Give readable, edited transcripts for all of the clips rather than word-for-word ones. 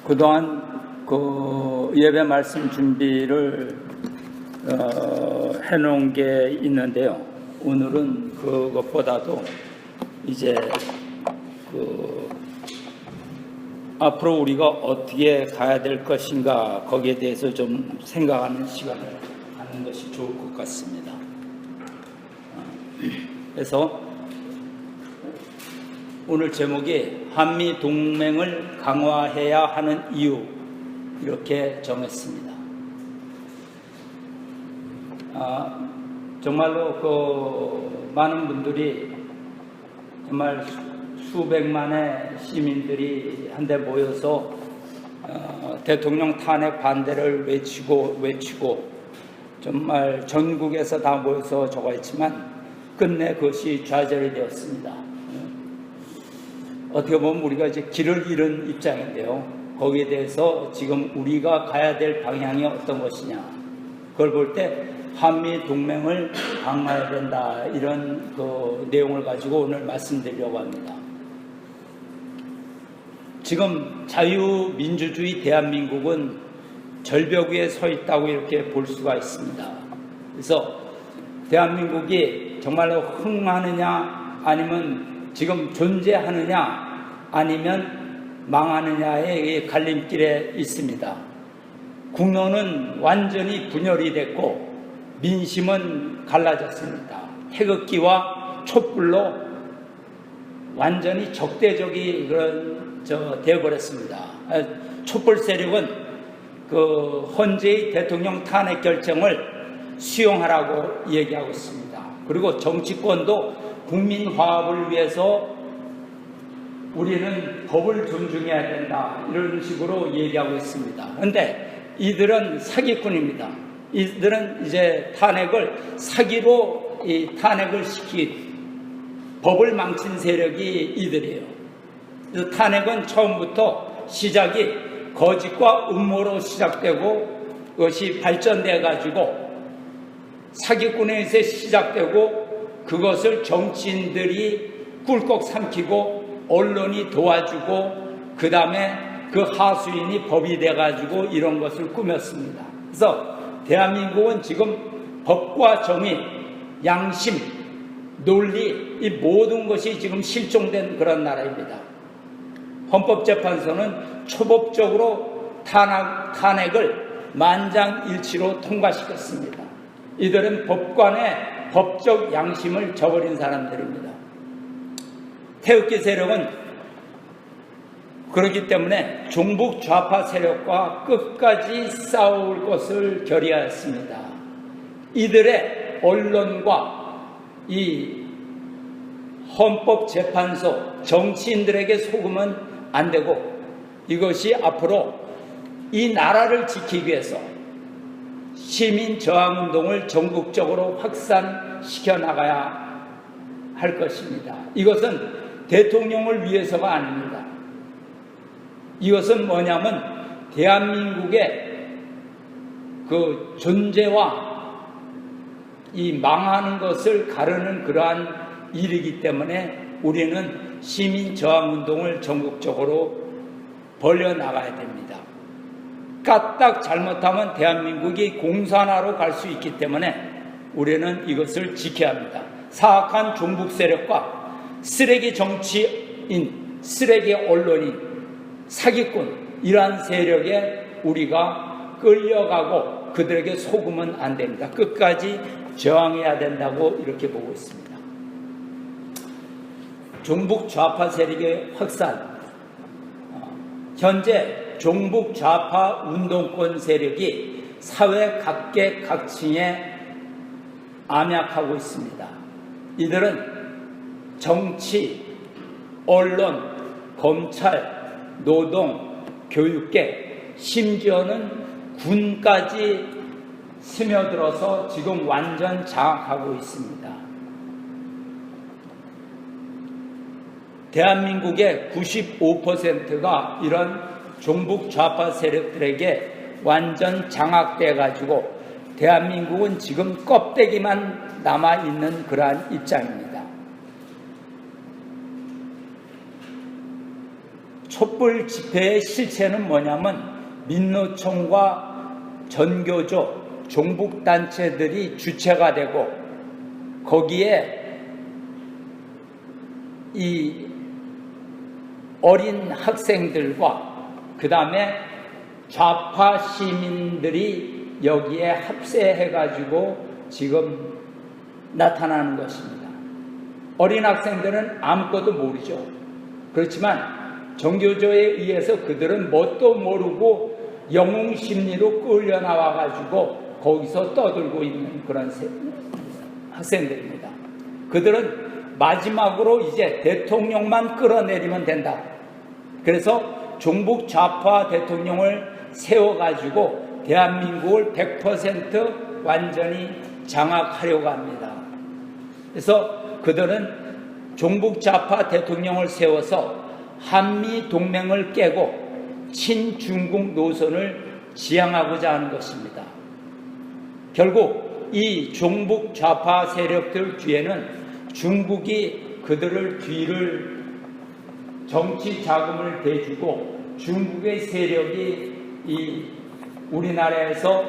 그동안 그 예배 말씀 준비를 해놓은 게 있는데요. 오늘은 그것보다도 이제 앞으로 우리가 어떻게 가야 될 것인가 거기에 대해서 좀 생각하는 시간을 갖는 것이 좋을 것 같습니다. 그래서 오늘 제목이 한미 동맹을 강화해야 하는 이유, 이렇게 정했습니다. 정말로 많은 분들이 정말 수백만의 시민들이 한데 모여서 대통령 탄핵 반대를 외치고 정말 전국에서 다 모여서 저거 했지만 끝내 그것이 좌절이 되었습니다. 어떻게 보면 우리가 이제 길을 잃은 입장인데요. 거기에 대해서 지금 우리가 가야 될 방향이 어떤 것이냐, 그걸 볼 때 한미 동맹을 강화해야 된다, 이런 그 내용을 가지고 오늘 말씀드리려고 합니다. 지금 자유민주주의 대한민국은 절벽 위에 서 있다고 이렇게 볼 수가 있습니다. 그래서 대한민국이 정말로 흥하느냐, 아니면 지금 존재하느냐, 아니면 망하느냐의 갈림길에 있습니다. 국론은 완전히 분열이 됐고 민심은 갈라졌습니다. 태극기와 촛불로 완전히 적대적이 되어버렸습니다. 촛불 세력은 그 헌재의 대통령 탄핵 결정을 수용하라고 얘기하고 있습니다. 그리고 정치권도 국민 화합을 위해서 우리는 법을 존중해야 된다, 이런 식으로 얘기하고 있습니다. 그런데 이들은 사기꾼입니다. 이들은 이제 탄핵을 사기로 탄핵을 법을 망친 세력이 이들이에요. 그래서 탄핵은 처음부터 시작이 거짓과 음모로 시작되고 그것이 발전돼 가지고 사기꾼에 의해 시작되고 그것을 정치인들이 꿀꺽 삼키고 언론이 도와주고 그 다음에 그 하수인이 법이 돼가지고 이런 것을 꾸몄습니다. 그래서 대한민국은 지금 법과 정의, 양심, 논리, 이 모든 것이 지금 실종된 그런 나라입니다. 헌법재판소는 초법적으로 탄핵을 만장일치로 통과시켰습니다. 이들은 법관의 법적 양심을 저버린 사람들입니다. 태극기 세력은 그렇기 때문에 종북 좌파 세력과 끝까지 싸울 것을 결의하였습니다. 이들의 언론과 이 헌법재판소, 정치인들에게 속으면 안 되고 이것이 앞으로 이 나라를 지키기 위해서 시민 저항운동을 전국적으로 확산시켜 나가야 할 것입니다. 이것은 대통령을 위해서가 아닙니다. 이것은 뭐냐면 대한민국의 그 존재와 이 망하는 것을 가르는 그러한 일이기 때문에 우리는 시민 저항운동을 전국적으로 벌려나가야 됩니다. 까딱 잘못하면 대한민국이 공산화로 갈 수 있기 때문에 우리는 이것을 지켜야 합니다. 사악한 종북 세력과 쓰레기 정치인, 쓰레기 언론인, 사기꾼, 이러한 세력에 우리가 끌려가고 그들에게 속으면 안 됩니다. 끝까지 저항해야 된다고 이렇게 보고 있습니다. 종북 좌파 세력의 확산, 현재 종북 좌파 운동권 세력이 사회 각계각층에 암약하고 있습니다. 이들은 정치, 언론, 검찰, 노동, 교육계, 심지어는 군까지 스며들어서 지금 완전 장악하고 있습니다. 대한민국의 95%가 이런 종북 좌파 세력들에게 완전 장악돼 가지고 대한민국은 지금 껍데기만 남아있는 그러한 입장입니다. 촛불 집회의 실체는 뭐냐면 민노총과 전교조, 종북단체들이 주체가 되고 거기에 이 어린 학생들과 그 다음에 좌파 시민들이 여기에 합세해가지고 지금 나타나는 것입니다. 어린 학생들은 아무것도 모르죠. 그렇지만 정교조에 의해서 그들은 뭣도 모르고 영웅심리로 끌려 나와가지고 거기서 떠들고 있는 그런 학생들입니다. 그들은 마지막으로 이제 대통령만 끌어내리면 된다. 그래서 종북 좌파 대통령을 세워가지고 대한민국을 100% 완전히 장악하려고 합니다. 그래서 그들은 종북 좌파 대통령을 세워서 한미 동맹을 깨고 친중국 노선을 지향하고자 하는 것입니다. 결국 이 종북 좌파 세력들 뒤에는 중국이 그들을 뒤를 정치 자금을 대주고 중국의 세력이 이 우리나라에서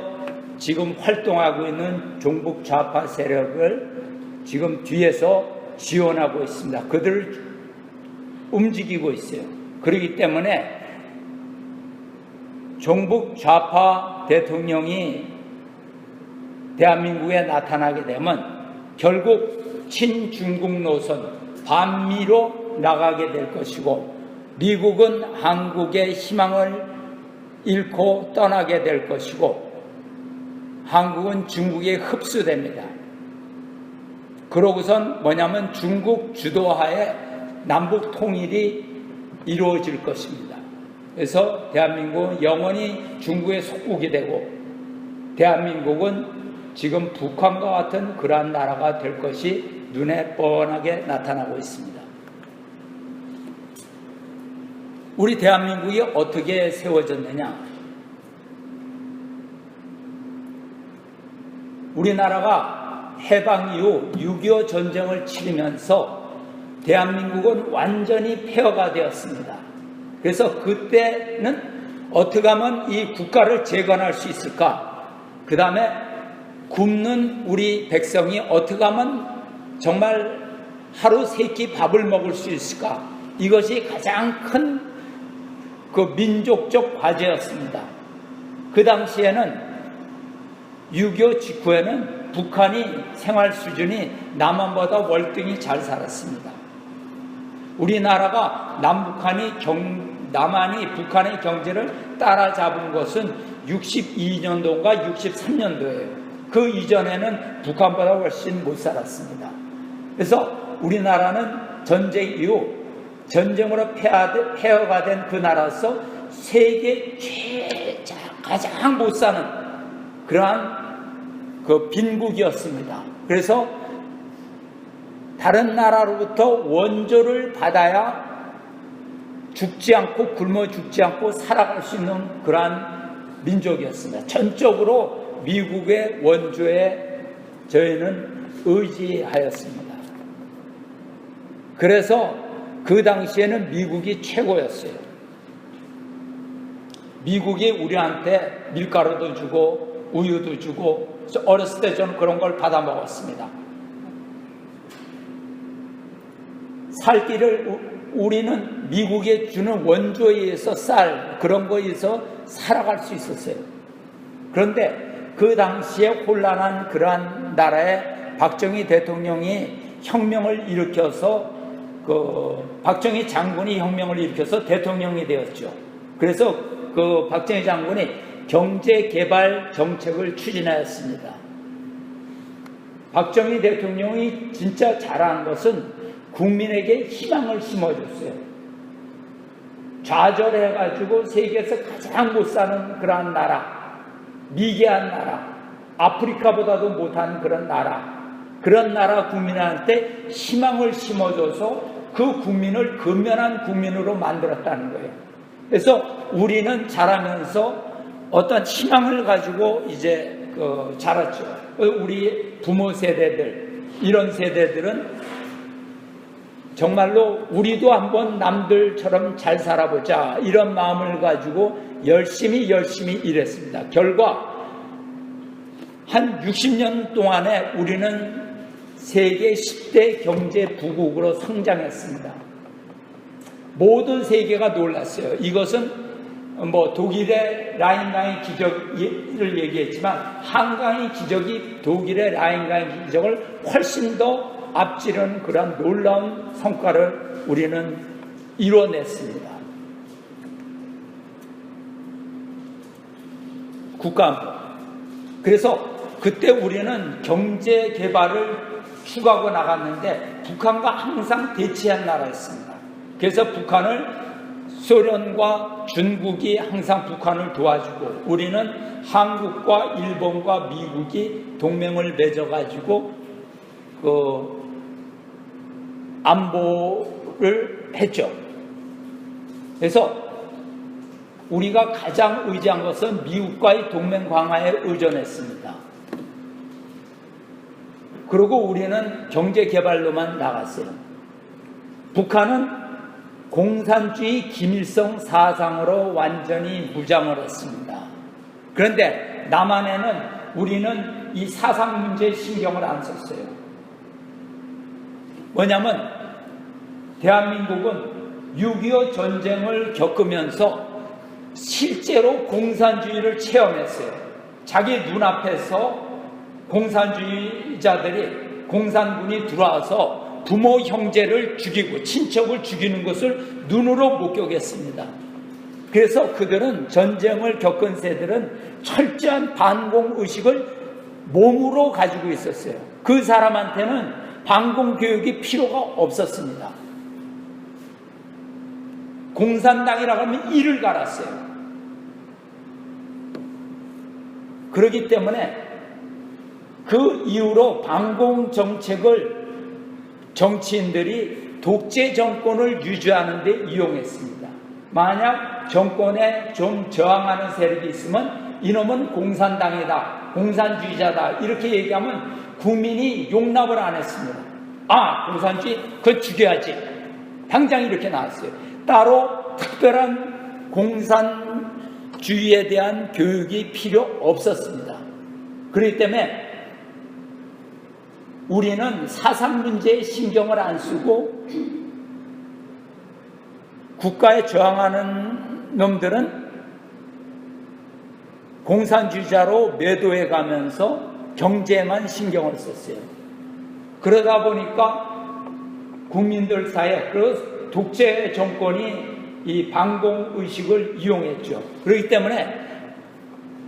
지금 활동하고 있는 종북 좌파 세력을 지금 뒤에서 지원하고 있습니다. 그들을 움직이고 있어요. 그렇기 때문에 종북 좌파 대통령이 대한민국에 나타나게 되면 결국 친중국 노선, 반미로 나가게 될 것이고 미국은 한국의 희망을 잃고 떠나게 될 것이고 한국은 중국에 흡수됩니다. 그러고선 뭐냐면 중국 주도하에 남북 통일이 이루어질 것입니다. 그래서 대한민국은 영원히 중국의 속국이 되고 대한민국은 지금 북한과 같은 그러한 나라가 될 것이 눈에 뻔하게 나타나고 있습니다. 우리 대한민국이 어떻게 세워졌느냐? 우리나라가 해방 이후 6.25 전쟁을 치르면서 대한민국은 완전히 폐허가 되었습니다. 그래서 그때는 어떻게 하면 이 국가를 재건할 수 있을까? 그 다음에 굶는 우리 백성이 어떻게 하면 정말 하루 세 끼 밥을 먹을 수 있을까? 이것이 가장 큰 그 민족적 과제였습니다. 그 당시에는 6.25 직후에는 북한이 생활 수준이 남한보다 월등히 잘 살았습니다. 우리나라가 남한이 북한의 경제를 따라잡은 것은 62년도인가 63년도예요. 그 이전에는 북한보다 훨씬 못 살았습니다. 그래서 우리나라는 전쟁 이후 전쟁으로 폐허가 된 그 나라로서 세계 가장 못 사는 그러한 그 빈국이었습니다. 그래서 다른 나라로부터 원조를 받아야 죽지 않고 굶어 죽지 않고 살아갈 수 있는 그러한 민족이었습니다. 전적으로 미국의 원조에 저희는 의지하였습니다. 그래서 그 당시에는 미국이 최고였어요. 미국이 우리한테 밀가루도 주고 우유도 주고 어렸을 때 저는 그런 걸 받아 먹었습니다. 살 길을 우리는 미국에 주는 원조에 의해서 쌀 그런 거에 의해서 살아갈 수 있었어요. 그런데 그 당시에 혼란한 그러한 나라에 박정희 대통령이 혁명을 일으켜서 박정희 장군이 혁명을 일으켜서 대통령이 되었죠. 그래서 그 박정희 장군이 경제개발 정책을 추진하였습니다. 박정희 대통령이 진짜 잘한 것은 국민에게 희망을 심어줬어요. 좌절해가지고 세계에서 가장 못 사는 그러한 나라, 미개한 나라, 아프리카보다도 못한 그런 나라 국민한테 희망을 심어줘서 그 국민을 근면한 국민으로 만들었다는 거예요. 그래서 우리는 자라면서 어떤 희망을 가지고 이제 자랐죠. 우리 부모 세대들, 이런 세대들은 정말로 우리도 한번 남들처럼 잘 살아보자 이런 마음을 가지고 열심히 일했습니다. 결과 한 60년 동안에 우리는 세계 10대 경제 부국으로 성장했습니다. 모든 세계가 놀랐어요. 이것은 독일의 라인강의 기적을 얘기했지만 한강의 기적이 독일의 라인강의 기적을 훨씬 더 앞지르는 그런 놀라운 성과를 우리는 이뤄냈습니다. 국가안보. 그래서 그때 우리는 경제 개발을 추구하고 나갔는데 북한과 항상 대치한 나라였습니다. 그래서 북한을 소련과 중국이 항상 북한을 도와주고 우리는 한국과 일본과 미국이 동맹을 맺어가지고 안보를 했죠. 그래서 우리가 가장 의지한 것은 미국과의 동맹 강화에 의존했습니다. 그리고 우리는 경제 개발로만 나갔어요. 북한은 공산주의 김일성 사상으로 완전히 무장을 했습니다. 그런데 남한에는 우리는 이 사상 문제에 신경을 안 썼어요. 뭐냐면 대한민국은 6.25 전쟁을 겪으면서 실제로 공산주의를 체험했어요. 자기 눈앞에서 공산주의자들이 공산군이 들어와서 부모 형제를 죽이고 친척을 죽이는 것을 눈으로 목격했습니다. 그래서 그들은 전쟁을 겪은 세들은 철저한 반공의식을 몸으로 가지고 있었어요. 그 사람한테는 반공교육이 필요가 없었습니다. 공산당이라고 하면 이를 갈았어요. 그렇기 때문에 그 이후로 반공정책을 정치인들이 독재 정권을 유지하는 데 이용했습니다. 만약 정권에 좀 저항하는 세력이 있으면 이놈은 공산당이다, 공산주의자다 이렇게 얘기하면 국민이 용납을 안 했습니다. 아, 공산주의? 그거 죽여야지. 당장 이렇게 나왔어요. 따로 특별한 공산주의에 대한 교육이 필요 없었습니다. 그렇기 때문에 우리는 사상 문제에 신경을 안 쓰고 국가에 저항하는 놈들은 공산주의자로 매도해 가면서 경제에만 신경을 썼어요. 그러다 보니까 국민들 사이에 그 독재 정권이 이 반공의식을 이용했죠. 그렇기 때문에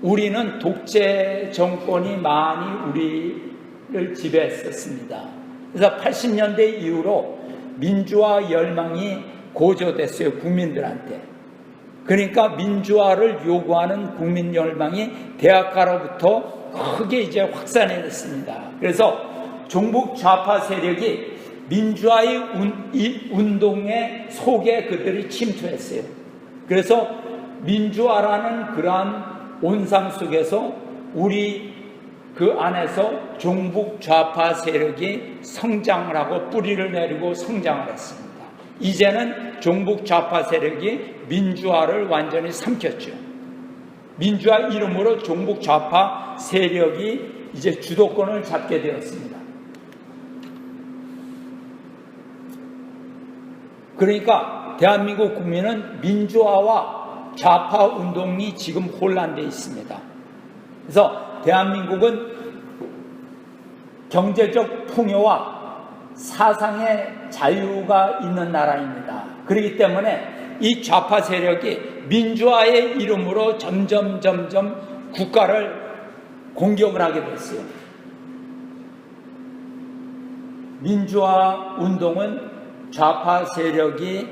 우리는 독재 정권이 많이 우리를 지배했었습니다. 그래서 80년대 이후로 민주화 열망이 고조됐어요, 국민들한테. 그러니까 민주화를 요구하는 국민 열망이 대학가로부터 크게 이제 확산해 냈습니다. 그래서 종북 좌파 세력이 민주화의 운동의 속에 그들이 침투했어요. 그래서 민주화라는 그러한 온상 속에서 우리 그 안에서 종북 좌파 세력이 성장을 하고 뿌리를 내리고 성장을 했습니다. 이제는 종북 좌파 세력이 민주화를 완전히 삼켰죠. 민주화 이름으로 종북 좌파 세력이 이제 주도권을 잡게 되었습니다. 그러니까 대한민국 국민은 민주화와 좌파 운동이 지금 혼란되어 있습니다. 그래서 대한민국은 경제적 풍요와 사상의 자유가 있는 나라입니다. 그렇기 때문에 이 좌파 세력이 민주화의 이름으로 점점 국가를 공격을 하게 됐어요. 민주화 운동은 좌파 세력이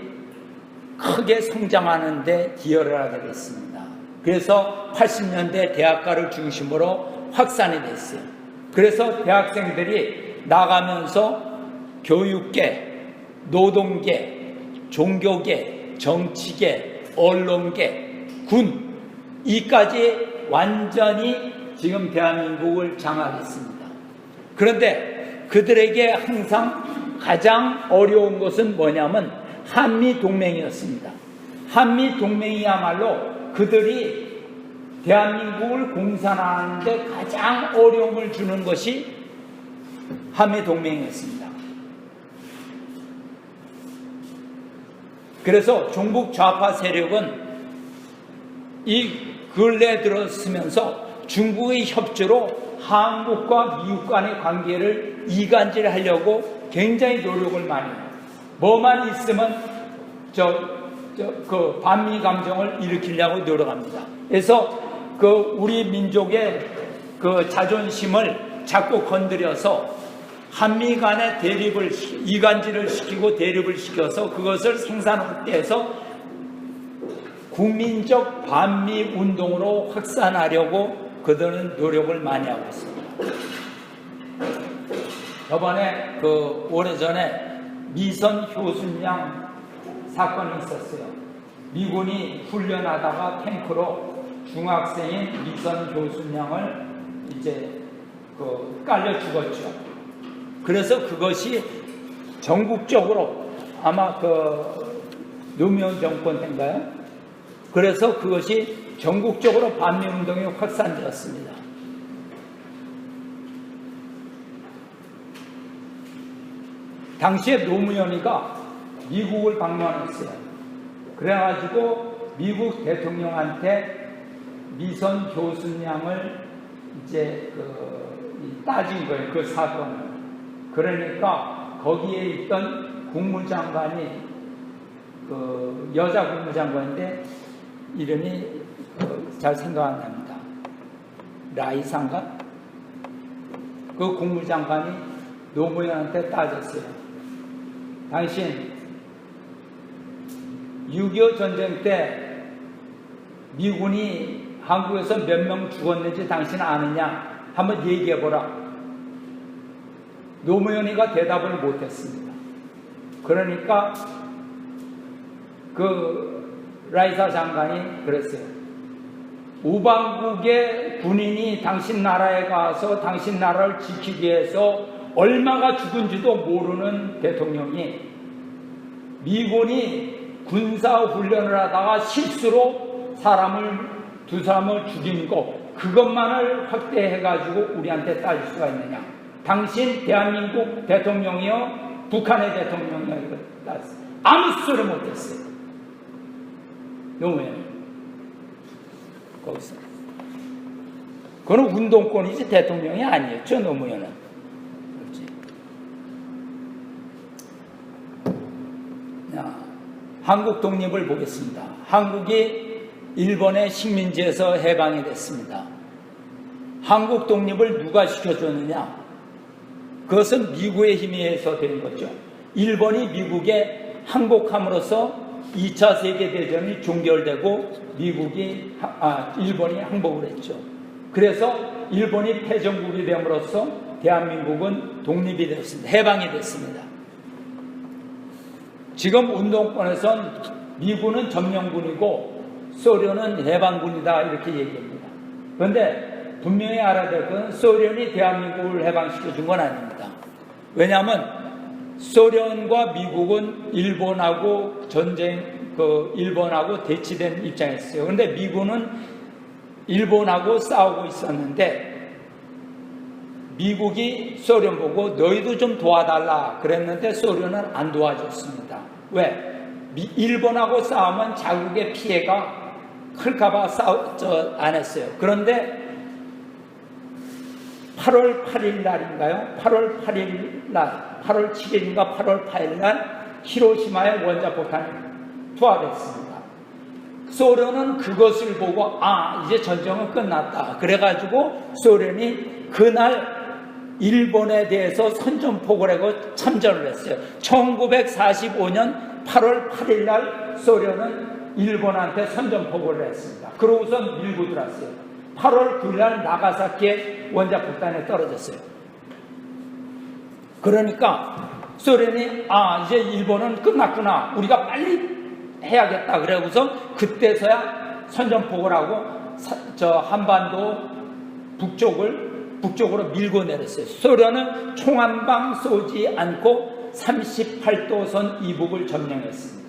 크게 성장하는 데 기여를 하게 됐습니다. 그래서 80년대 대학가를 중심으로 확산이 됐어요. 그래서 대학생들이 나가면서 교육계, 노동계, 종교계, 정치계, 언론계, 군 이까지 완전히 지금 대한민국을 장악했습니다. 그런데 그들에게 항상 가장 어려운 것은 뭐냐면 한미동맹이었습니다. 한미동맹이야말로 그들이 대한민국을 공산하는데 가장 어려움을 주는 것이 한미동맹이었습니다. 그래서 종북 좌파 세력은 이 근래 들어서면서 중국의 협조로 한국과 미국 간의 관계를 이간질하려고 굉장히 노력을 많이 해요. 뭐만 있으면 그 반미 감정을 일으키려고 노력합니다. 그래서 그 우리 민족의 그 자존심을 자꾸 건드려서 한미 간의 대립을 이간질을 시키고 대립을 시켜서 그것을 생산 확대해서 국민적 반미 운동으로 확산하려고 그들은 노력을 많이 하고 있습니다. 저번에 그 오래전에 미선 효순양 사건이 있었어요. 미군이 훈련하다가 탱크로 중학생인 미선 효순양을 이제 그 깔려 죽었죠. 그래서 그것이 전국적으로 아마 그 노무현 정권 때인가요? 그래서 그것이 전국적으로 반미운동이 확산되었습니다. 당시에 노무현이가 미국을 방문했어요. 그래가지고 미국 대통령한테 미선 효순양을 이제 따진 거예요. 그 사건을. 그러니까 거기에 있던 국무장관이 그 여자 국무장관인데 이름이 잘 생각 안 납니다. 라이상가? 그 국무장관이 노무현한테 따졌어요. 당신 6.25 전쟁 때 미군이 한국에서 몇 명 죽었는지 당신 아느냐? 한번 얘기해보라. 노무현이가 대답을 못했습니다. 그러니까 그 라이사 장관이 그랬어요. 우방국의 군인이 당신 나라에 가서 당신 나라를 지키기 위해서 얼마가 죽은지도 모르는 대통령이 미군이 군사훈련을 하다가 실수로 두 사람을 죽인 거 그것만을 확대해가지고 우리한테 따질 수가 있느냐. 당신 대한민국 대통령이요 북한의 대통령이요 이거 따졌어요. 아무 소리 못했어요. 노무현 거기서 그건 운동권이지 대통령이 아니었죠. 노무현은. 그렇지. 자, 한국 독립을 보겠습니다. 한국이 일본의 식민지에서 해방이 됐습니다. 한국 독립을 누가 시켜줬느냐? 그것은 미국의 힘에 의해서 된 거죠. 일본이 미국에 항복함으로써 2차 세계대전이 종결되고 일본이 항복을 했죠. 그래서 일본이 패전국이 됨으로써 대한민국은 독립이 됐습니다. 해방이 됐습니다. 지금 운동권에선 미군은 점령군이고 소련은 해방군이다 이렇게 얘기합니다. 그런데 분명히 알아야 될 것은 소련이 대한민국을 해방시켜준 건 아닙니다. 왜냐하면 소련과 미국은 일본하고 일본하고 대치된 입장이었어요. 그런데 미군은 일본하고 싸우고 있었는데 미국이 소련 보고 너희도 좀 도와달라 그랬는데 소련은 안 도와줬습니다. 왜? 일본하고 싸우면 자국의 피해가 클까봐 안 했어요. 그런데 8월 8일 날인가요? 8월 8일 날, 8월 7일인가 8월 8일 날 히로시마에 원자폭탄이 투하됐습니다. 소련은 그것을 보고 이제 전쟁은 끝났다. 그래가지고 소련이 그날 일본에 대해서 선전포고를 하고 참전을 했어요. 1945년 8월 8일 날 소련은 일본한테 선전포고를 했습니다. 그러고선 밀고 들어왔어요. 8월 9일 날 나가사키에 원자폭탄이 떨어졌어요. 그러니까 소련이 이제 일본은 끝났구나. 우리가 빨리 해야겠다. 그러고서 그때서야 선전포고를 하고 한반도 북쪽으로 밀고 내렸어요. 소련은 총 한 방 쏘지 않고 38도선 이북을 점령했습니다.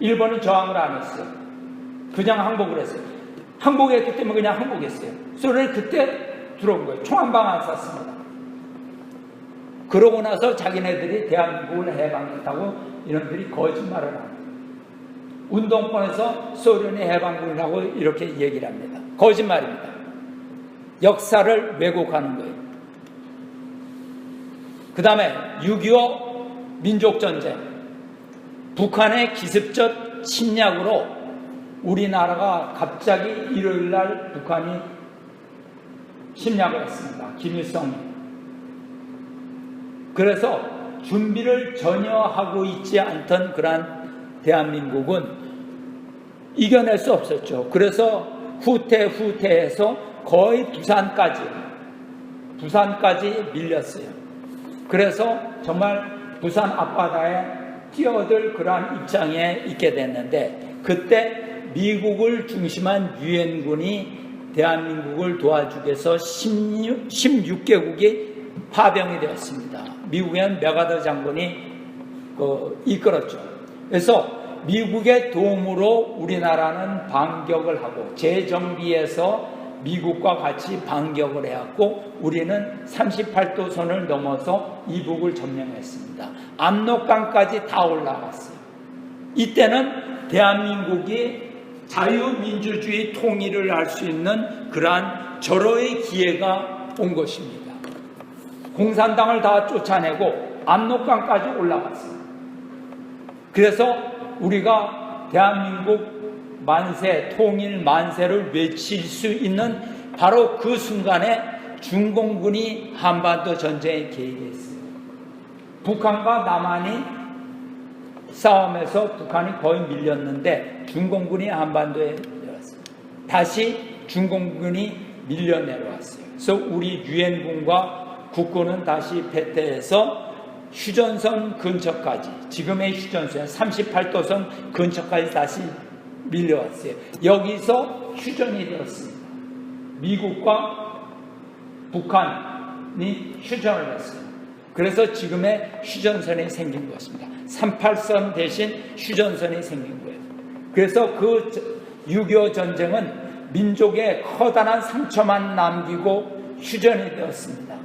일본은 저항을 안 했어요. 그냥 항복을 했어요. 항복했기 때문에 그냥 항복했어요. 소련이 그때 들어온 거예요. 총 한 방 안 쐈습니다. 그러고 나서 자기네들이 대한민국을 해방했다고 이놈들이 거짓말을 합니다. 운동권에서 소련이 해방군이라고 이렇게 얘기를 합니다. 거짓말입니다. 역사를 왜곡하는 거예요. 그 다음에 6.25 민족전쟁, 북한의 기습적 침략으로 우리나라가 갑자기 일요일날 북한이 침략을 했습니다. 김일성이. 그래서 준비를 전혀 하고 있지 않던 그러한 대한민국은 이겨낼 수 없었죠. 그래서 후퇴해서 거의 부산까지 밀렸어요. 그래서 정말 부산 앞바다에 뛰어들 그러한 입장에 있게 됐는데, 그때 미국을 중심한 유엔군이 대한민국을 도와주기 위해서 16개국이 파병이 되었습니다. 미국엔 메가더 장군이 이끌었죠. 그래서 미국의 도움으로 우리나라는 반격을 하고 재정비해서 미국과 같이 반격을 해왔고, 우리는 38도선을 넘어서 이북을 점령했습니다. 압록강까지 다 올라갔어요. 이때는 대한민국이 자유민주주의 통일을 할 수 있는 그러한 절호의 기회가 온 것입니다. 공산당을 다 쫓아내고 압록강까지 올라갔어요. 그래서 우리가 대한민국 만세, 통일 만세를 외칠 수 있는 바로 그 순간에 중공군이 한반도 전쟁에 개입했어요. 북한과 남한이 싸움에서 북한이 거의 밀렸는데 중공군이 한반도에 내려왔어요. 다시 중공군이 밀려 내려왔어요. 그래서 우리 유엔군과 국군은 다시 패퇴해서 휴전선 근처까지, 지금의 휴전선 38도선 근처까지 다시 밀려왔어요. 여기서 휴전이 되었습니다. 미국과 북한이 휴전을 했어요. 그래서 지금의 휴전선이 생긴 것입니다. 38선 대신 휴전선이 생긴 거예요. 그래서 그 6.25 전쟁은 민족의 커다란 상처만 남기고 휴전이 되었습니다.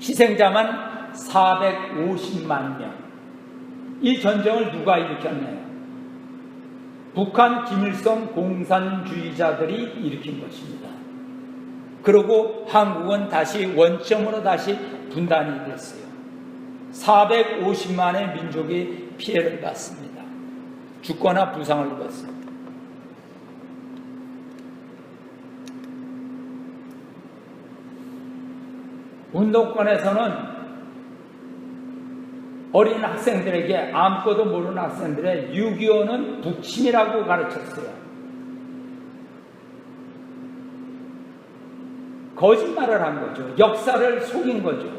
희생자만 450만 명. 이 전쟁을 누가 일으켰나요? 북한 김일성 공산주의자들이 일으킨 것입니다. 그리고 한국은 다시 원점으로 다시 분단이 됐어요. 450만의 민족이 피해를 받습니다. 죽거나 부상을 입었어요. 운동권에서는 어린 학생들에게, 아무것도 모르는 학생들의 6.25는 북침이라고 가르쳤어요. 거짓말을 한 거죠. 역사를 속인 거죠.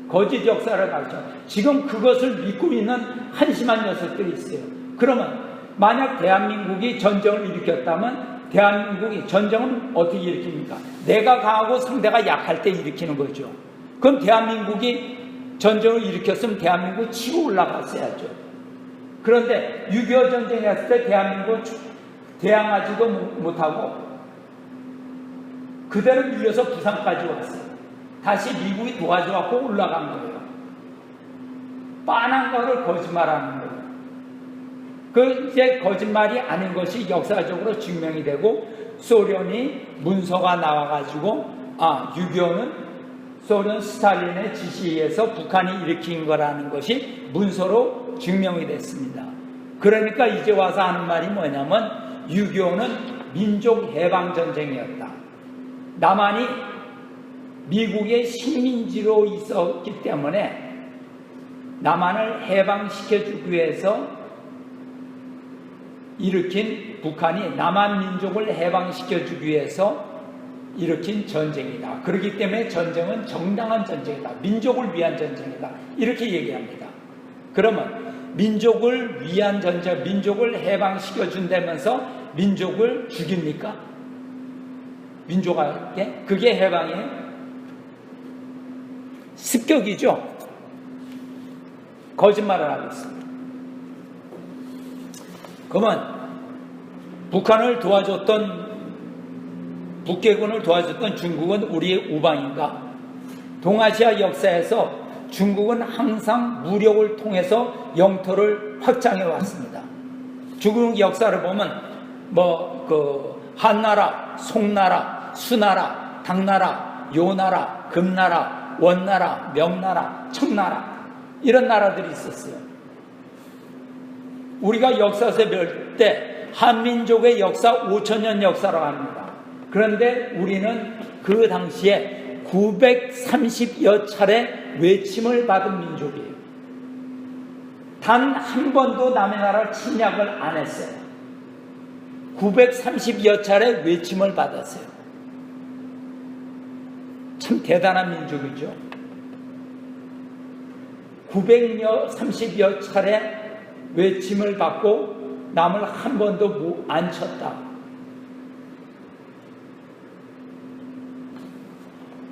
거짓 역사를 가르쳐. 지금 그것을 믿고 있는 한심한 녀석들이 있어요. 그러면 만약 대한민국이 전쟁을 일으켰다면 대한민국이 전쟁은 어떻게 일으킵니까? 내가 강하고 상대가 약할 때 일으키는 거죠. 그럼 대한민국이 전쟁을 일으켰으면 대한민국 치고 올라갔어야죠. 그런데 6.25 전쟁이 했을 때 대한민국은 대항하지도 못하고 그대로 밀려서 부산까지 왔어요. 다시 미국이 도와줘갖고 올라간 거예요. 빤한 거를 거짓말하는 거예요. 그 이제 거짓말이 아닌 것이 역사적으로 증명이 되고, 소련이 문서가 나와가지고 6.25는 소련 스탈린의 지시에 의해서 북한이 일으킨 거라는 것이 문서로 증명이 됐습니다. 그러니까 이제 와서 하는 말이 뭐냐면 6.25는 민족 해방전쟁이었다. 남한이 미국의 식민지로 있었기 때문에 남한을 해방시켜주기 위해서 일으킨, 북한이 남한 민족을 해방시켜주기 위해서 일으킨 전쟁이다. 그렇기 때문에 전쟁은 정당한 전쟁이다. 민족을 위한 전쟁이다. 이렇게 얘기합니다. 그러면 민족을 위한 전쟁, 민족을 해방시켜준다면서 민족을 죽입니까? 민족에게? 그게 해방이에요? 습격이죠. 거짓말을 하고 있습니다. 그러면 북한을 도와줬던, 북계군을 도와줬던 중국은 우리의 우방인가? 동아시아 역사에서 중국은 항상 무력을 통해서 영토를 확장해 왔습니다. 중국 역사를 보면 한나라, 송나라, 수나라, 당나라, 요나라, 금나라, 원나라, 명나라, 청나라, 이런 나라들이 있었어요. 우리가 역사에서 볼 때 한민족의 역사 5,000년 역사라고 합니다. 그런데 우리는 그 당시에 930여 차례 외침을 받은 민족이에요. 단 한 번도 남의 나라를 침략을 안 했어요. 930여 차례 외침을 받았어요. 참 대단한 민족이죠. 930여 차례 외침을 받고 남을 한 번도 안 쳤다.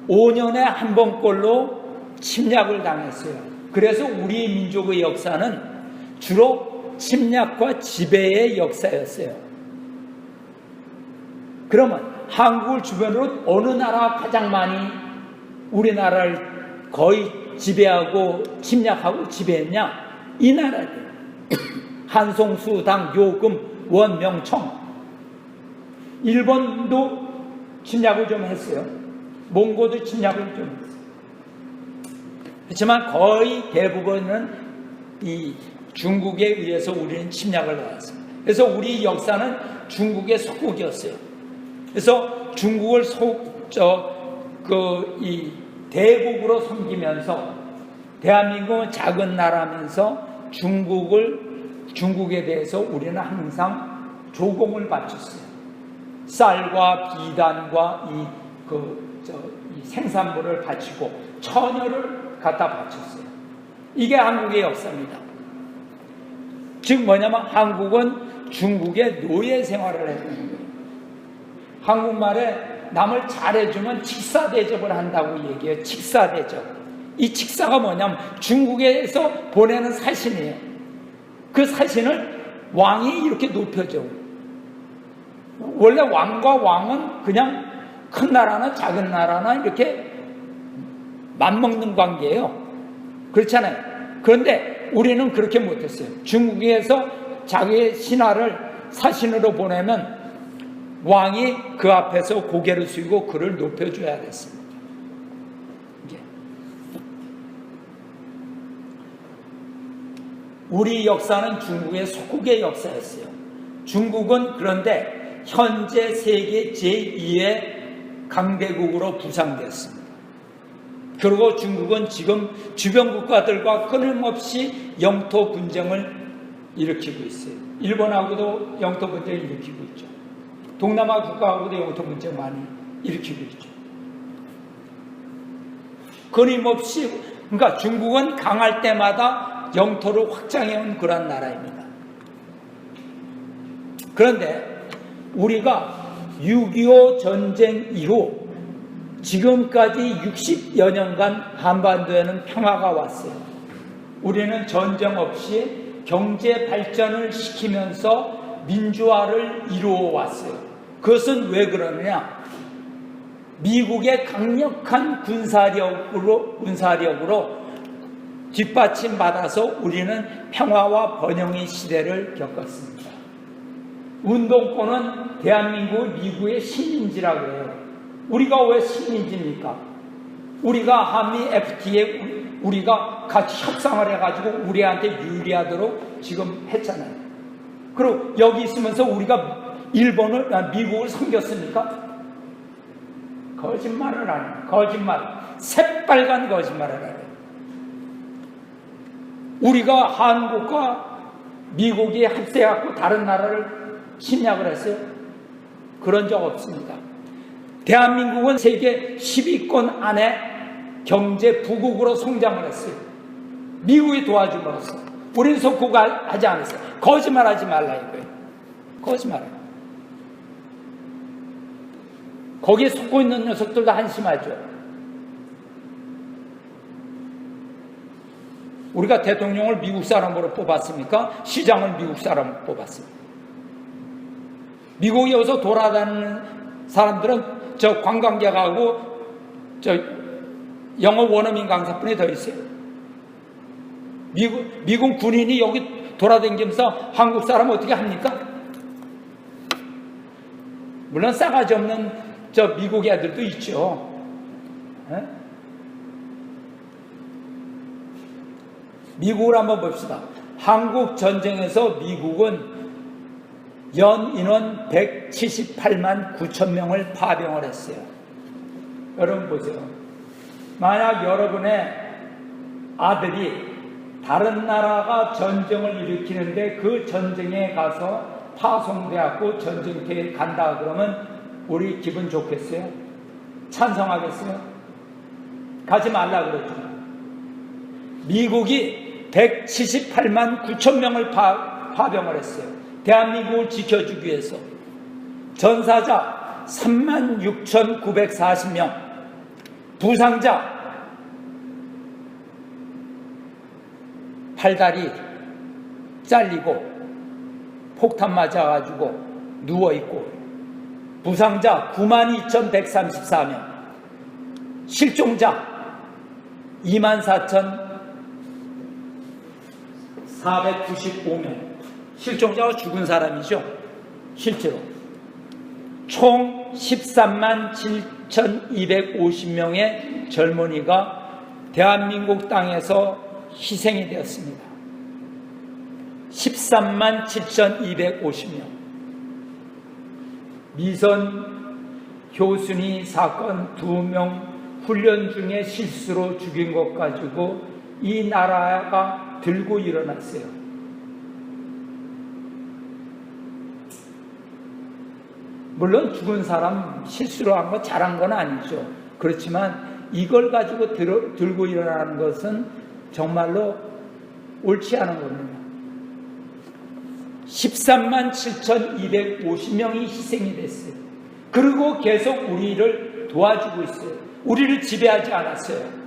5년에 한 번꼴로 침략을 당했어요. 그래서 우리 민족의 역사는 주로 침략과 지배의 역사였어요. 그러면 한국을 주변으로 어느 나라가 가장 많이 우리나라를 거의 지배하고 침략하고 지배했냐? 이 나라들. 한송수, 당, 요금, 원, 명청. 일본도 침략을 좀 했어요. 몽고도 침략을 좀 했어요. 그렇지만 거의 대부분은 이 중국에 의해서 우리는 침략을 받았습니다. 그래서 우리 역사는 중국의 속국이었어요. 그래서 중국을 이 대국으로 섬기면서 대한민국은 작은 나라면서 중국에 대해서 우리는 항상 조공을 바쳤어요. 쌀과 비단과 이 생산물을 바치고 처녀를 갖다 바쳤어요. 이게 한국의 역사입니다. 즉 뭐냐면 한국은 중국의 노예 생활을 했던 거예요. 한국말에 남을 잘해주면 직사대접을 한다고 얘기해요. 직사대접. 이 직사가 뭐냐면 중국에서 보내는 사신이에요. 그 사신을 왕이 이렇게 높여줘. 원래 왕과 왕은 그냥 큰 나라나 작은 나라나 이렇게 맞먹는 관계예요. 그렇잖아요. 그런데 우리는 그렇게 못했어요. 중국에서 자기의 신하를 사신으로 보내면 왕이 그 앞에서 고개를 숙이고 그를 높여줘야 됐습니다. 우리 역사는 중국의 속국의 역사였어요. 중국은 그런데 현재 세계 제2의 강대국으로 부상되었습니다. 그리고 중국은 지금 주변 국가들과 끊임없이 영토 분쟁을 일으키고 있어요. 일본하고도 영토 분쟁을 일으키고 있죠. 동남아 국가하고도 영토 분쟁 많이 일으키고 있죠. 끊임없이, 그러니까 중국은 강할 때마다 영토를 확장해온 그런 나라입니다. 그런데 우리가 6.25 전쟁 이후 지금까지 60여 년간 한반도에는 평화가 왔어요. 우리는 전쟁 없이 경제 발전을 시키면서 민주화를 이루어 왔어요. 그것은 왜 그러느냐? 미국의 강력한 군사력으로 뒷받침받아서 우리는 평화와 번영의 시대를 겪었습니다. 운동권은 대한민국 미국의 식민지라고 해요. 우리가 왜 식민지입니까? 우리가 한미 FTA에 우리가 같이 협상을 해가지고 우리한테 유리하도록 지금 했잖아요. 그리고 여기 있으면서 우리가 미국을 섬겼습니까? 거짓말을 하는, 거짓말, 새빨간 거짓말을 하는. 우리가 한국과 미국이 합세해갖고 다른 나라를 침략을 했어요? 그런 적 없습니다. 대한민국은 세계 10위권 안에 경제 부국으로 성장을 했어요. 미국이 도와줌으로써. 우리는 속국하지 않았어요. 거짓말하지 말라 이거예요. 거짓말해요. 거기에 속고 있는 녀석들도 한심하죠. 우리가 대통령을 미국 사람으로 뽑았습니까? 시장을 미국 사람으로 뽑았습니다. 미국에 와서 돌아다니는 사람들은 저 관광객하고 저 영어 원어민 강사뿐이 더 있어요. 미국 군인이 여기 돌아다니면서 한국 사람 어떻게 합니까? 물론 싸가지 없는 저 미국 애들도 있죠. 에? 미국을 한번 봅시다. 한국 전쟁에서 미국은 연 인원 178만 9천 명을 파병을 했어요. 여러분 보세요. 만약 여러분의 아들이 다른 나라가 전쟁을 일으키는데 그 전쟁에 가서 파송되었고 전쟁터에 간다 그러면 우리 기분 좋겠어요? 찬성하겠어요? 가지 말라 그랬죠. 미국이 178만 9천 명을 파병을 했어요. 대한민국을 지켜주기 위해서. 전사자 36,940명, 부상자 팔다리 잘리고 폭탄 맞아가지고 누워있고, 부상자 92,134명, 실종자 24,495명, 실종자가 죽은 사람이죠. 실제로 총 13만 7,250명의 젊은이가 대한민국 땅에서 희생이 되었습니다. 13만 7,250명. 미선 효순이 사건 2명 훈련 중에 실수로 죽인 것 가지고 이 나라가 들고 일어났어요. 물론 죽은 사람 실수로 한 거 잘한 건 아니죠. 그렇지만 이걸 가지고 들고 일어나는 것은 정말로 옳지 않은 겁니다. 13만 7,250명이 희생이 됐어요. 그리고 계속 우리를 도와주고 있어요. 우리를 지배하지 않았어요.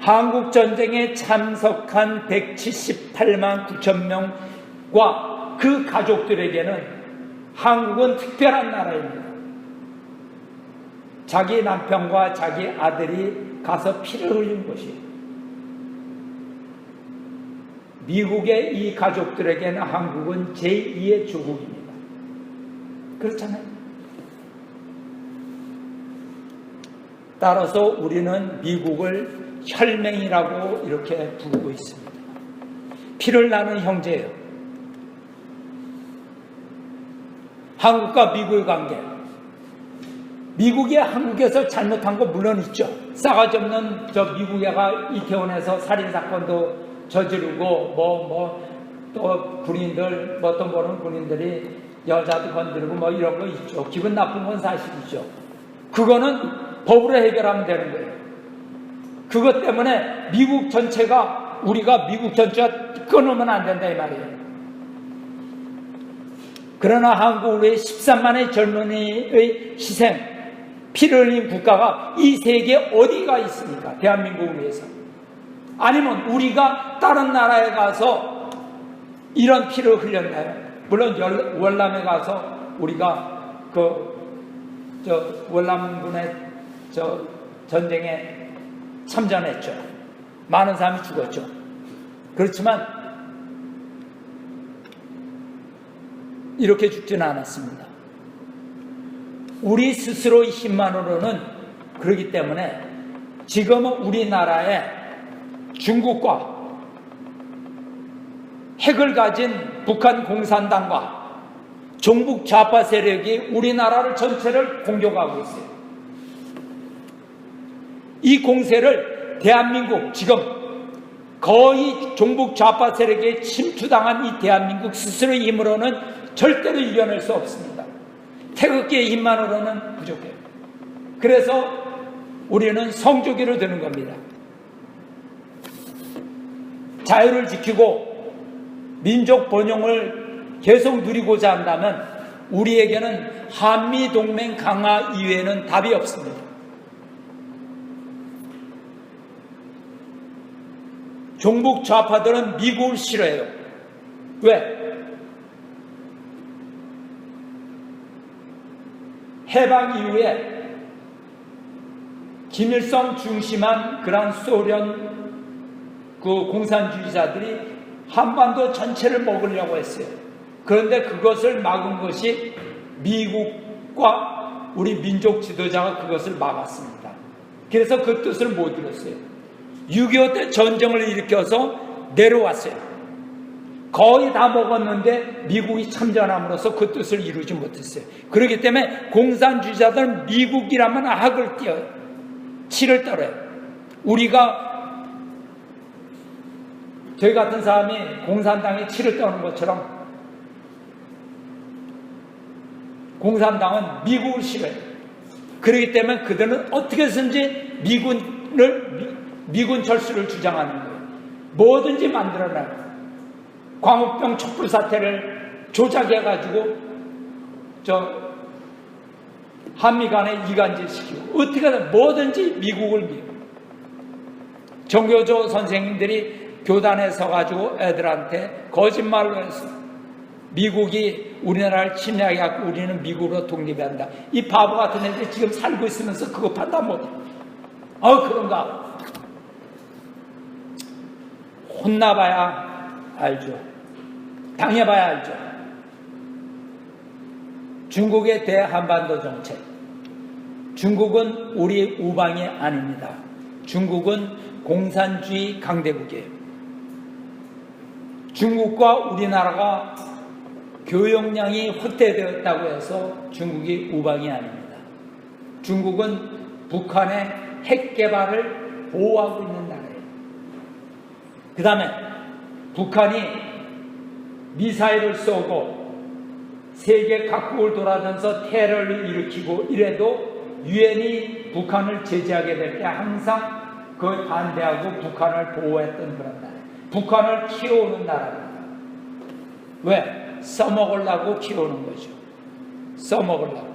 한국전쟁에 참석한 178만 9천 명과 그 가족들에게는 한국은 특별한 나라입니다. 자기 남편과 자기 아들이 가서 피를 흘린 것이에요. 미국의 이 가족들에게는 한국은 제2의 조국입니다. 그렇잖아요. 따라서 우리는 미국을 혈맹이라고 이렇게 부르고 있습니다. 피를 나는 형제예요. 한국과 미국의 관계. 미국이 한국에서 잘못한 거 물론 있죠. 싸가지 없는 저 미국 애가 이태원에서 살인사건도 저지르고 또 군인들 어떤 모르는 군인들이 여자도 건드리고 뭐 이런 거 있죠. 기분 나쁜 건 사실이죠. 그거는 법으로 해결하면 되는 거예요. 그것 때문에 미국 전체가 우리가 미국 전체가 끊으면 안 된다 이 말이에요. 그러나 한국의 13만의 젊은이의 희생, 피를 흘린 국가가 이 세계에 어디가 있습니까? 대한민국을 위해서. 아니면 우리가 다른 나라에 가서 이런 피를 흘렸나요? 물론 월남에 가서 우리가 월남군의 전쟁에 참전했죠. 많은 사람이 죽었죠. 그렇지만 이렇게 죽지는 않았습니다. 우리 스스로의 힘만으로는 그렇기 때문에 지금은 우리나라에 중국과 핵을 가진 북한 공산당과 종북 좌파 세력이 우리나라를 전체를 공격하고 있어요. 이 공세를 대한민국 지금 거의 종북 좌파 세력에 침투당한 이 대한민국 스스로의 힘으로는 절대로 이겨낼 수 없습니다. 태극기의 힘만으로는 부족해요. 그래서 우리는 성조기를 드는 겁니다. 자유를 지키고 민족 번영을 계속 누리고자 한다면 우리에게는 한미동맹 강화 이외에는 답이 없습니다. 종북 좌파들은 미국을 싫어해요. 왜? 해방 이후에 김일성 중심한 그런 소련 그 공산주의자들이 한반도 전체를 먹으려고 했어요. 그런데 그것을 막은 것이 미국과 우리 민족 지도자가 그것을 막았습니다. 그래서 그 뜻을 못 이뤘어요. 6.25 때 전쟁을 일으켜서 내려왔어요. 거의 다 먹었는데 미국이 참전함으로써 그 뜻을 이루지 못했어요. 그렇기 때문에 공산주의자들은 미국이라면 학을 띄어요. 치를 떨어요. 저희 같은 사람이 공산당에 치를 떠는 것처럼 공산당은 미국을 싫어해요. 그렇기 때문에 그들은 어떻게 해서든지 미군 철수를 주장하는 거예요. 뭐든지 만들어놔요. 광우병 촛불 사태를 조작해가지고 한미 간에 이간질시키고 어떻게든 뭐든지 미국을 밀고 정교조 선생님들이 교단에 서가지고 애들한테 거짓말로 해서 미국이 우리나라를 침략해갖고 우리는 미국으로 독립한다. 이 바보 같은 애들이 지금 살고 있으면서 그거 판단 못해. 그런가? 혼나봐야 알죠. 당해봐야 알죠. 중국의 대한반도 정책. 중국은 우리 우방이 아닙니다. 중국은 공산주의 강대국이에요. 중국과 우리나라가 교역량이 확대되었다고 해서 중국이 우방이 아닙니다. 중국은 북한의 핵 개발을 보호하고 있는 나라예요. 그 다음에 북한이 미사일을 쏘고 세계 각국을 돌아다니면서 테러를 일으키고 이래도 유엔이 북한을 제재하게 될 때 항상 그걸 반대하고 북한을 보호했던 그런 나라예요. 북한을 키워오는 나라입니다. 왜? 써먹으려고 키우는 거죠. 써먹으려고.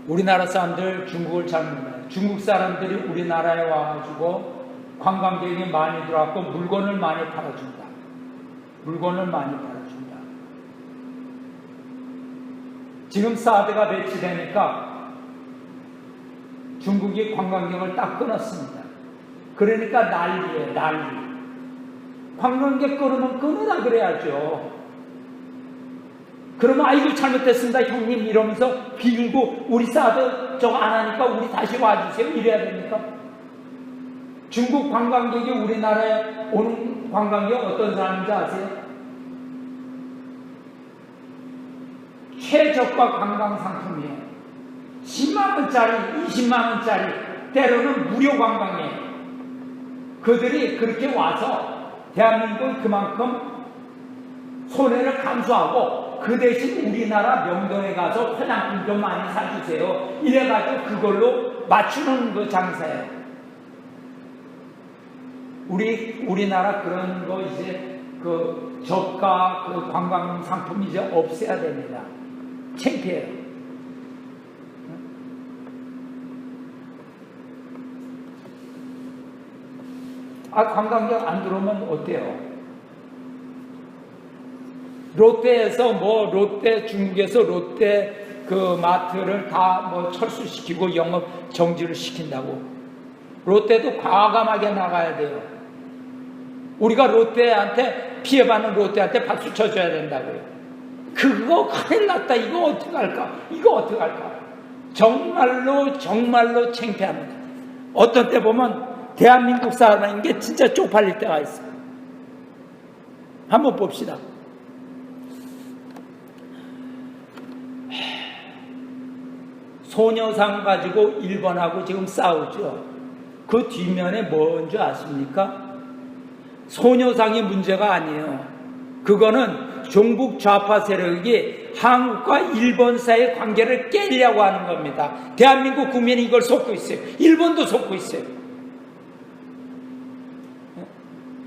우리나라 사람들 중국을 잘 몰라요. 중국 사람들이 우리나라에 와가지고 관광객이 많이 들어왔고 물건을 많이 팔아준다. 물건을 많이 팔아준다. 지금 사드가 배치되니까 중국이 관광객을 딱 끊었습니다. 그러니까 난리예요, 난리. 관광객 끊으면 끊으라 그래야죠. 그러면 아이고 잘못됐습니다 형님 이러면서 빌고 우리 사드 저거 안 하니까 우리 다시 와주세요 이래야 됩니까? 중국 관광객이 우리나라에 오는 관광객 어떤 사람인지 아세요? 최저가 관광 상품이에요. 10만원짜리 20만원짜리 때로는 무료 관광이에요. 그들이 그렇게 와서 대한민국은 그만큼 손해를 감수하고 그 대신 우리나라 명동에 가서 화장품 좀 많이 사주세요. 이래가지고 그걸로 맞추는 그 장사예요. 우리나라 그런 거 이제 그 저가 그 관광 상품 이제 없애야 됩니다. 창피해요. 관광객 안 들어오면 어때요? 롯데에서 롯데 중국에서 롯데 그 마트를 다 철수시키고 영업 정지를 시킨다고. 롯데도 과감하게 나가야 돼요. 우리가 롯데한테 피해받는 롯데한테 박수 쳐줘야 된다고요. 그거 큰일 났다. 이거 어떡할까? 이거 어떡할까? 정말로 창피합니다. 어떤 때 보면 대한민국 사람인 게 진짜 쪽팔릴 때가 있어요. 한번 봅시다. 소녀상 가지고 일본하고 지금 싸우죠. 그 뒷면에 뭔지 아십니까? 소녀상이 문제가 아니에요. 그거는 종북 좌파 세력이 한국과 일본 사이의 관계를 깨려고 하는 겁니다. 대한민국 국민이 이걸 속고 있어요. 일본도 속고 있어요.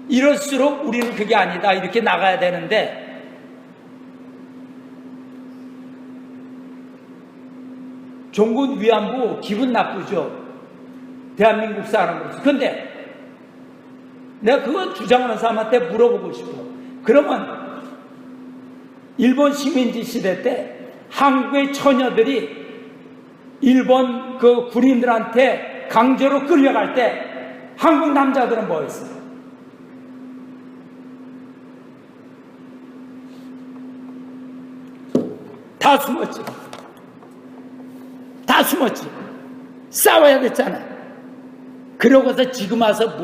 이럴수록 우리는 그게 아니다 이렇게 나가야 되는데 종군 위안부 기분 나쁘죠. 대한민국 사람으로서. 근데 내가 그거 주장하는 사람한테 물어보고 싶어. 그러면 일본 식민지 시대 때 한국의 처녀들이 일본 그 군인들한테 강제로 끌려갈 때 한국 남자들은 뭐 했어요? 다 숨었지. 다 숨었지. 싸워야 됐잖아. 그러고서 지금 와서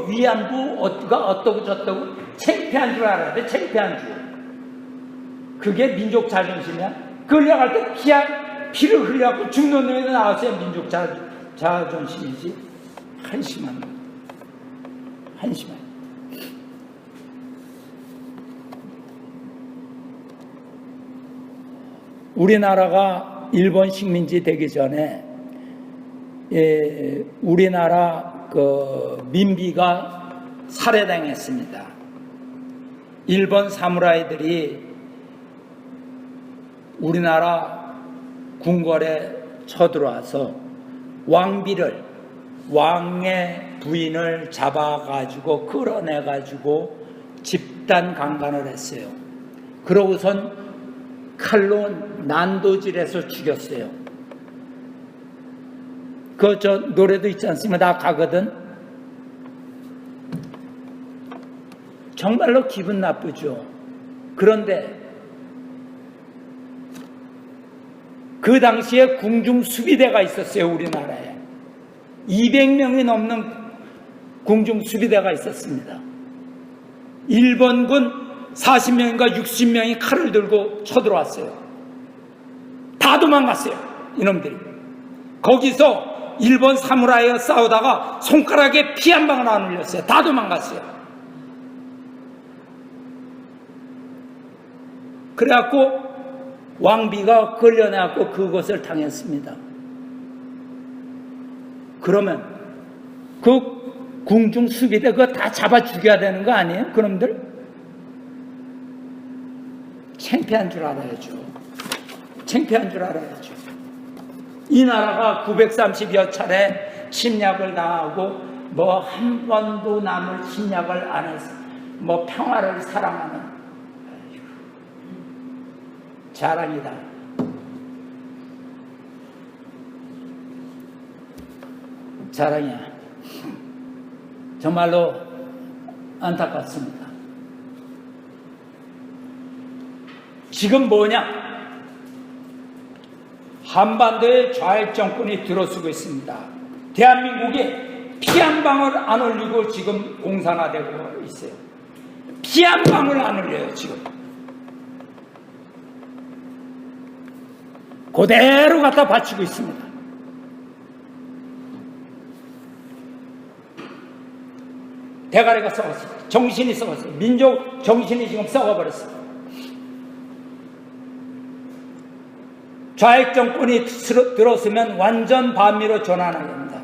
위안부 어떠고 저떠고 창피한 줄 알아야 돼. 창피한 줄. 그게 민족 자존심이야. 끌려갈 때 피를 흘려갖고 죽는 놈이 나왔어야 민족 자존심이지. 한심한. 우리나라가 일본 식민지 되기 전에 우리나라 그 민비가 살해당했습니다. 일본 사무라이들이 우리나라 궁궐에 쳐들어와서 왕의 부인을 잡아가지고 끌어내가지고 집단 강간을 했어요. 그러고선 칼로 난도질해서 죽였어요. 저 노래도 있지 않습니까? 나 가거든. 정말로 기분 나쁘죠. 그런데 그 당시에 궁중수비대가 있었어요. 우리나라에 200명이 넘는 궁중수비대가 있었습니다. 일본군 40명인가 60명이 칼을 들고 쳐들어왔어요. 다 도망갔어요. 이놈들이. 거기서 일본 사무라이와 싸우다가 손가락에 피 한 방울 안 흘렸어요. 다 도망갔어요. 그래갖고 왕비가 끌려내갖고 그것을 당했습니다. 그러면 그 궁중수비대 그거 다 잡아 죽여야 되는 거 아니에요? 그놈들? 창피한 줄 알아야죠. 창피한 줄 알아야죠. 이 나라가 930여 차례 침략을 당하고 뭐 한 번도 남을 침략을 안 해서 뭐 평화를 사랑하는 자랑이다. 자랑이야. 정말로 안타깝습니다. 지금 뭐냐? 한반도에 좌익 정권이 들어서고 있습니다. 대한민국이 피 한 방울 안 흘리고 지금 공산화되고 있어요. 피 한 방울 안 흘려요, 지금. 그대로 갖다 바치고 있습니다. 대가리가 썩었어요. 정신이 썩었어요. 민족 정신이 지금 썩어버렸어요. 좌익 정권이 들어서면 완전 반미로 전환하게 됩니다.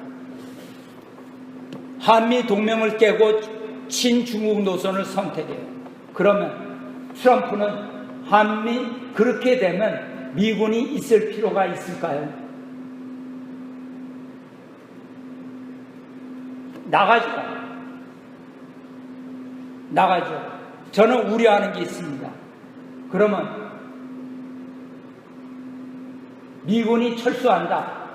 한미 동맹을 깨고 친중국 노선을 선택해요. 그러면 트럼프는 한미 그렇게 되면 미군이 있을 필요가 있을까요? 나가죠. 저는 우려하는 게 있습니다. 그러면 미군이 철수한다.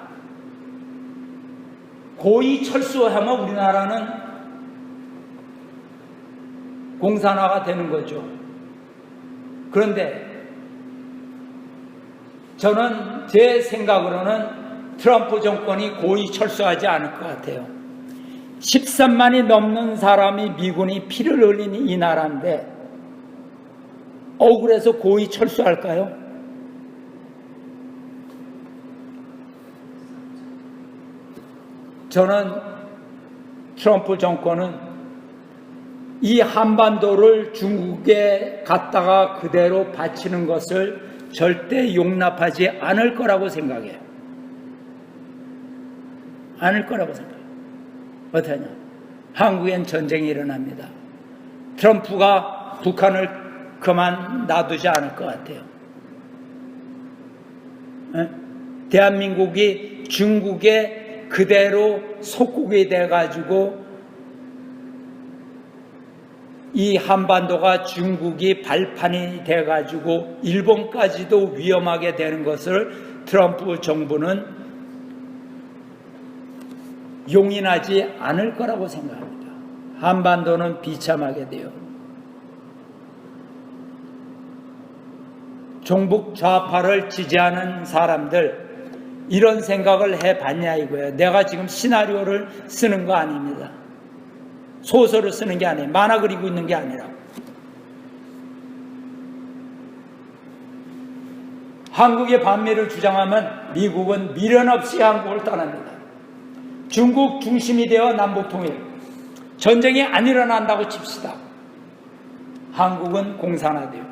고의 철수하면 우리나라는 공산화가 되는 거죠. 그런데 저는 제 생각으로는 트럼프 정권이 고의 철수하지 않을 것 같아요. 13만이 넘는 사람이 미군이 피를 흘린 이 나라인데 억울해서 고의 철수할까요? 저는 트럼프 정권은 이 한반도를 중국에 갖다가 그대로 바치는 것을 절대 용납하지 않을 거라고 생각해요. 않을 거라고 생각해요. 어떻게 하냐? 한국엔 전쟁이 일어납니다. 트럼프가 북한을 그만 놔두지 않을 것 같아요. 대한민국이 중국에 그대로 속국이 돼가지고 이 한반도가 중국이 발판이 돼가지고 일본까지도 위험하게 되는 것을 트럼프 정부는 용인하지 않을 거라고 생각합니다. 한반도는 비참하게 돼요. 종북 좌파를 지지하는 사람들 이런 생각을 해봤냐 이거예요. 내가 지금 시나리오를 쓰는 거 아닙니다. 소설을 쓰는 게 아니에요. 만화 그리고 있는 게 아니라. 한국의 반미를 주장하면 미국은 미련 없이 한국을 떠납니다. 중국 중심이 되어 남북통일, 전쟁이 안 일어난다고 칩시다. 한국은 공산화돼요.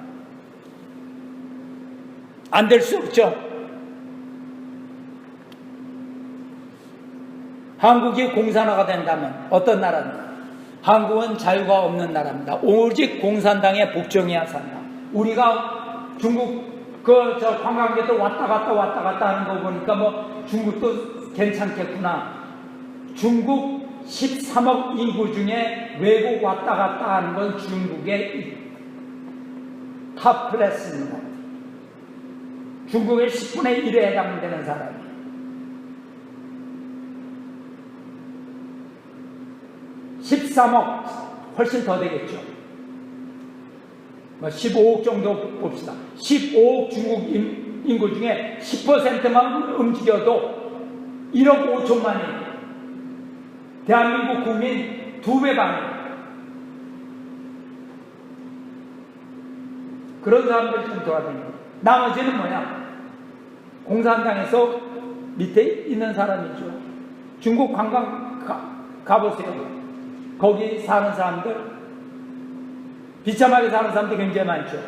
안 될 수 없죠. 한국이 공산화가 된다면 어떤 나라입니까? 한국은 자유가 없는 나라입니다. 오직 공산당의 복종이야 산다. 우리가 중국 관광객들 왔다 갔다 하는 거 보니까 뭐 중국도 괜찮겠구나. 중국 13억 인구 중에 외국 왔다 갔다 하는 건 중국의 탑 클래스입니다. 중국의 10분의 1에 해당되는 사람이에요. 13억 훨씬 더 되겠죠. 15억 정도 봅시다. 15억 중국 인구 중에 10%만 움직여도 1억 5천만이 대한민국 국민 2배 반이에요. 그런 사람들이 좀 돌아다닙니다. 나머지는 뭐냐? 공산당에서 밑에 있는 사람이죠. 중국 관광 가보세요. 거기 사는 사람들, 비참하게 사는 사람들이 굉장히 많죠.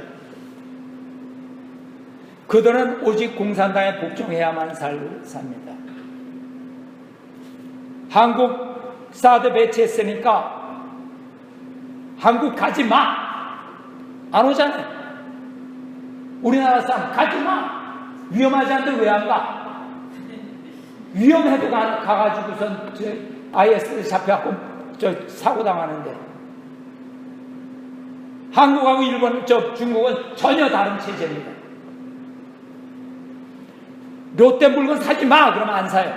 그들은 오직 공산당에 복종해야만 삽니다. 한국 사드 배치했으니까 한국 가지 마! 안 오잖아요. 우리나라 사람 가지 마! 위험하지 않는데 왜 안 가? 위험해도 가가지고선 IS에 잡혀갖고 사고 당하는데 한국하고 일본, 중국은 전혀 다른 체제입니다. 롯데 물건 사지 마! 그러면 안 사요.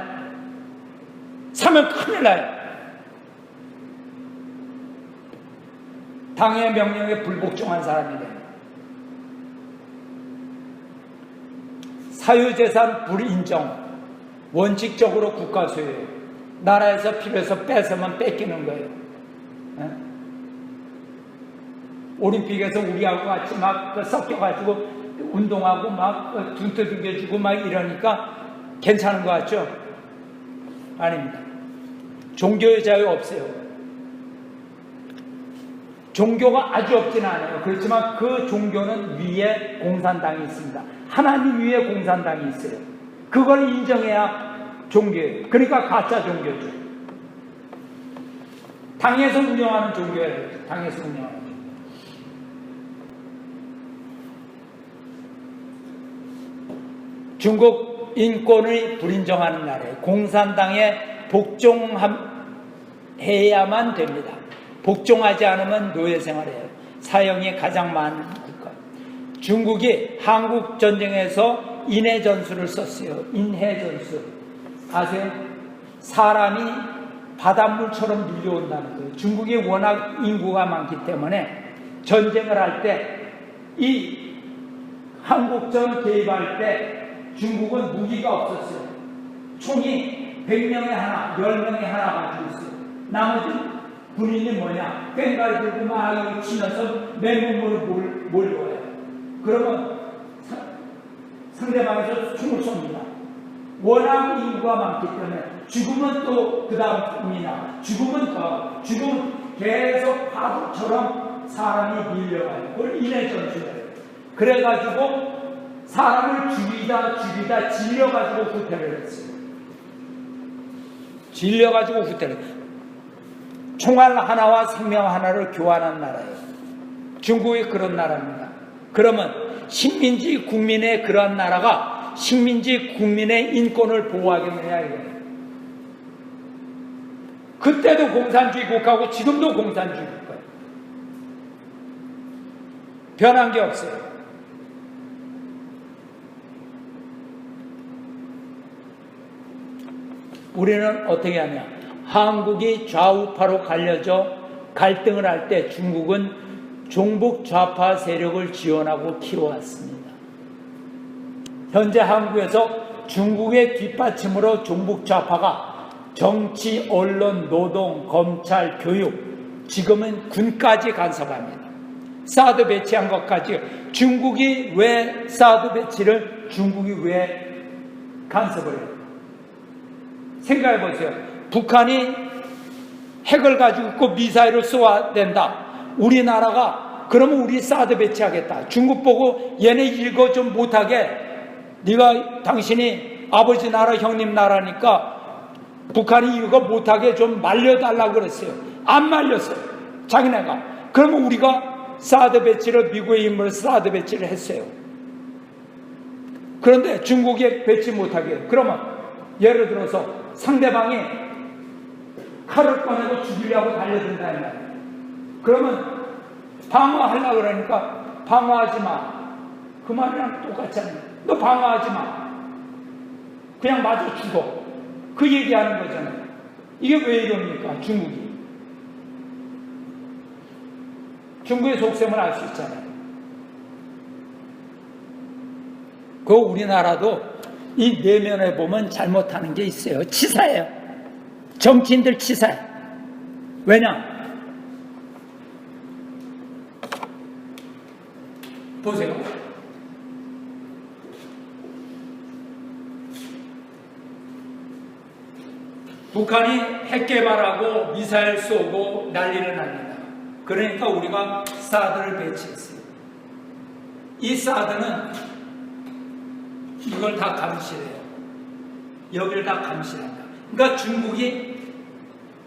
사면 큰일 나요. 당의 명령에 불복종한 사람이 됩니다. 사유재산 불인정, 원칙적으로 국가 소유예요. 나라에서 필요해서 뺏으면 뺏기는 거예요. 올림픽에서 우리하고 같이 막 섞여가지고 운동하고 막 둥터둥겨주고 막 이러니까 괜찮은 것 같죠? 아닙니다. 종교의 자유 없어요. 종교가 아주 없지는 않아요. 그렇지만 그 종교는 위에 공산당이 있습니다. 하나님 위에 공산당이 있어요. 그걸 인정해야 종교예요. 그러니까 가짜 종교죠. 당에서 운영하는 종교예요. 당에서 운영하는 종교. 중국 인권을 불인정하는 나라예요. 공산당에 복종해야만 됩니다. 복종하지 않으면 노예 생활이에요. 사형이 가장 많은 국가. 중국이 한국 전쟁에서 인해전술을 썼어요. 인해전술. 아세요? 사람이 바닷물처럼 밀려온다는 거예요. 중국이 워낙 인구가 많기 때문에 전쟁을 할 때 이 한국전 개입할 때 중국은 무기가 없었어요. 총이 100명에 하나, 10명에 하나 가지고 있어요. 나머지 군인이 뭐냐? 꽹과리 들고 막 치면서 맨몸으로 몰려와요. 그러면 상대방에서 총을 쏩니다. 워낙 인구가 많기 때문에 죽으면 또 그 다음 꿈이나 죽으면 계속 파도처럼 사람이 밀려가요. 그걸 인해전술이에요. 그래가지고 사람을 죽이다 질려가지고 후퇴를 했어요. 질려가지고 후퇴를 했어요. 총알 하나와 생명 하나를 교환한 나라예요. 중국이 그런 나라입니다. 그러면 식민지 국민의 그런 나라가 식민지 국민의 인권을 보호하겠느냐 이거예요. 그때도 공산주의 국가고 지금도 공산주의 국가예요. 변한 게 없어요. 우리는 어떻게 하냐? 한국이 좌우파로 갈려져 갈등을 할 때 중국은 종북 좌파 세력을 지원하고 키워왔습니다. 현재 한국에서 중국의 뒷받침으로 종북 좌파가 정치, 언론, 노동, 검찰, 교육, 지금은 군까지 간섭합니다. 사드 배치한 것까지. 중국이 왜 사드 배치를 중국이 왜 간섭을 해요? 생각해 보세요. 북한이 핵을 가지고 있고 미사일을 쏘아야 된다. 우리나라가 그러면 우리 사드 배치하겠다. 중국 보고 얘네 이거 좀 못하게 당신이 아버지 나라 형님 나라니까 북한이 이거 못하게 좀 말려달라고 그랬어요. 안 말렸어요. 자기네가. 그러면 우리가 사드 배치를 미국의 힘으로 사드 배치를 했어요. 그런데 중국이 배치 못하게. 그러면 예를 들어서 상대방이 칼을 꺼내고 죽이려고 달려든다 이 말이에요. 그러면 방어하려고 그러니까 방어하지 마. 그 말이랑 똑같잖아요. 너 방어하지 마. 그냥 맞아 죽어. 그 얘기하는 거잖아요. 이게 왜 이럽니까? 중국의 속셈을 알 수 있잖아요. 그 우리나라도 이 내면에 보면 잘못하는 게 있어요. 치사해요. 정치인들 치사해. 왜냐? 보세요. 북한이 핵 개발하고 미사일 쏘고 난리를 납니다. 그러니까 우리가 사드를 배치했어요. 이 사드는 이걸 다 감시해요. 여기를 다 감시한다. 그러니까 중국이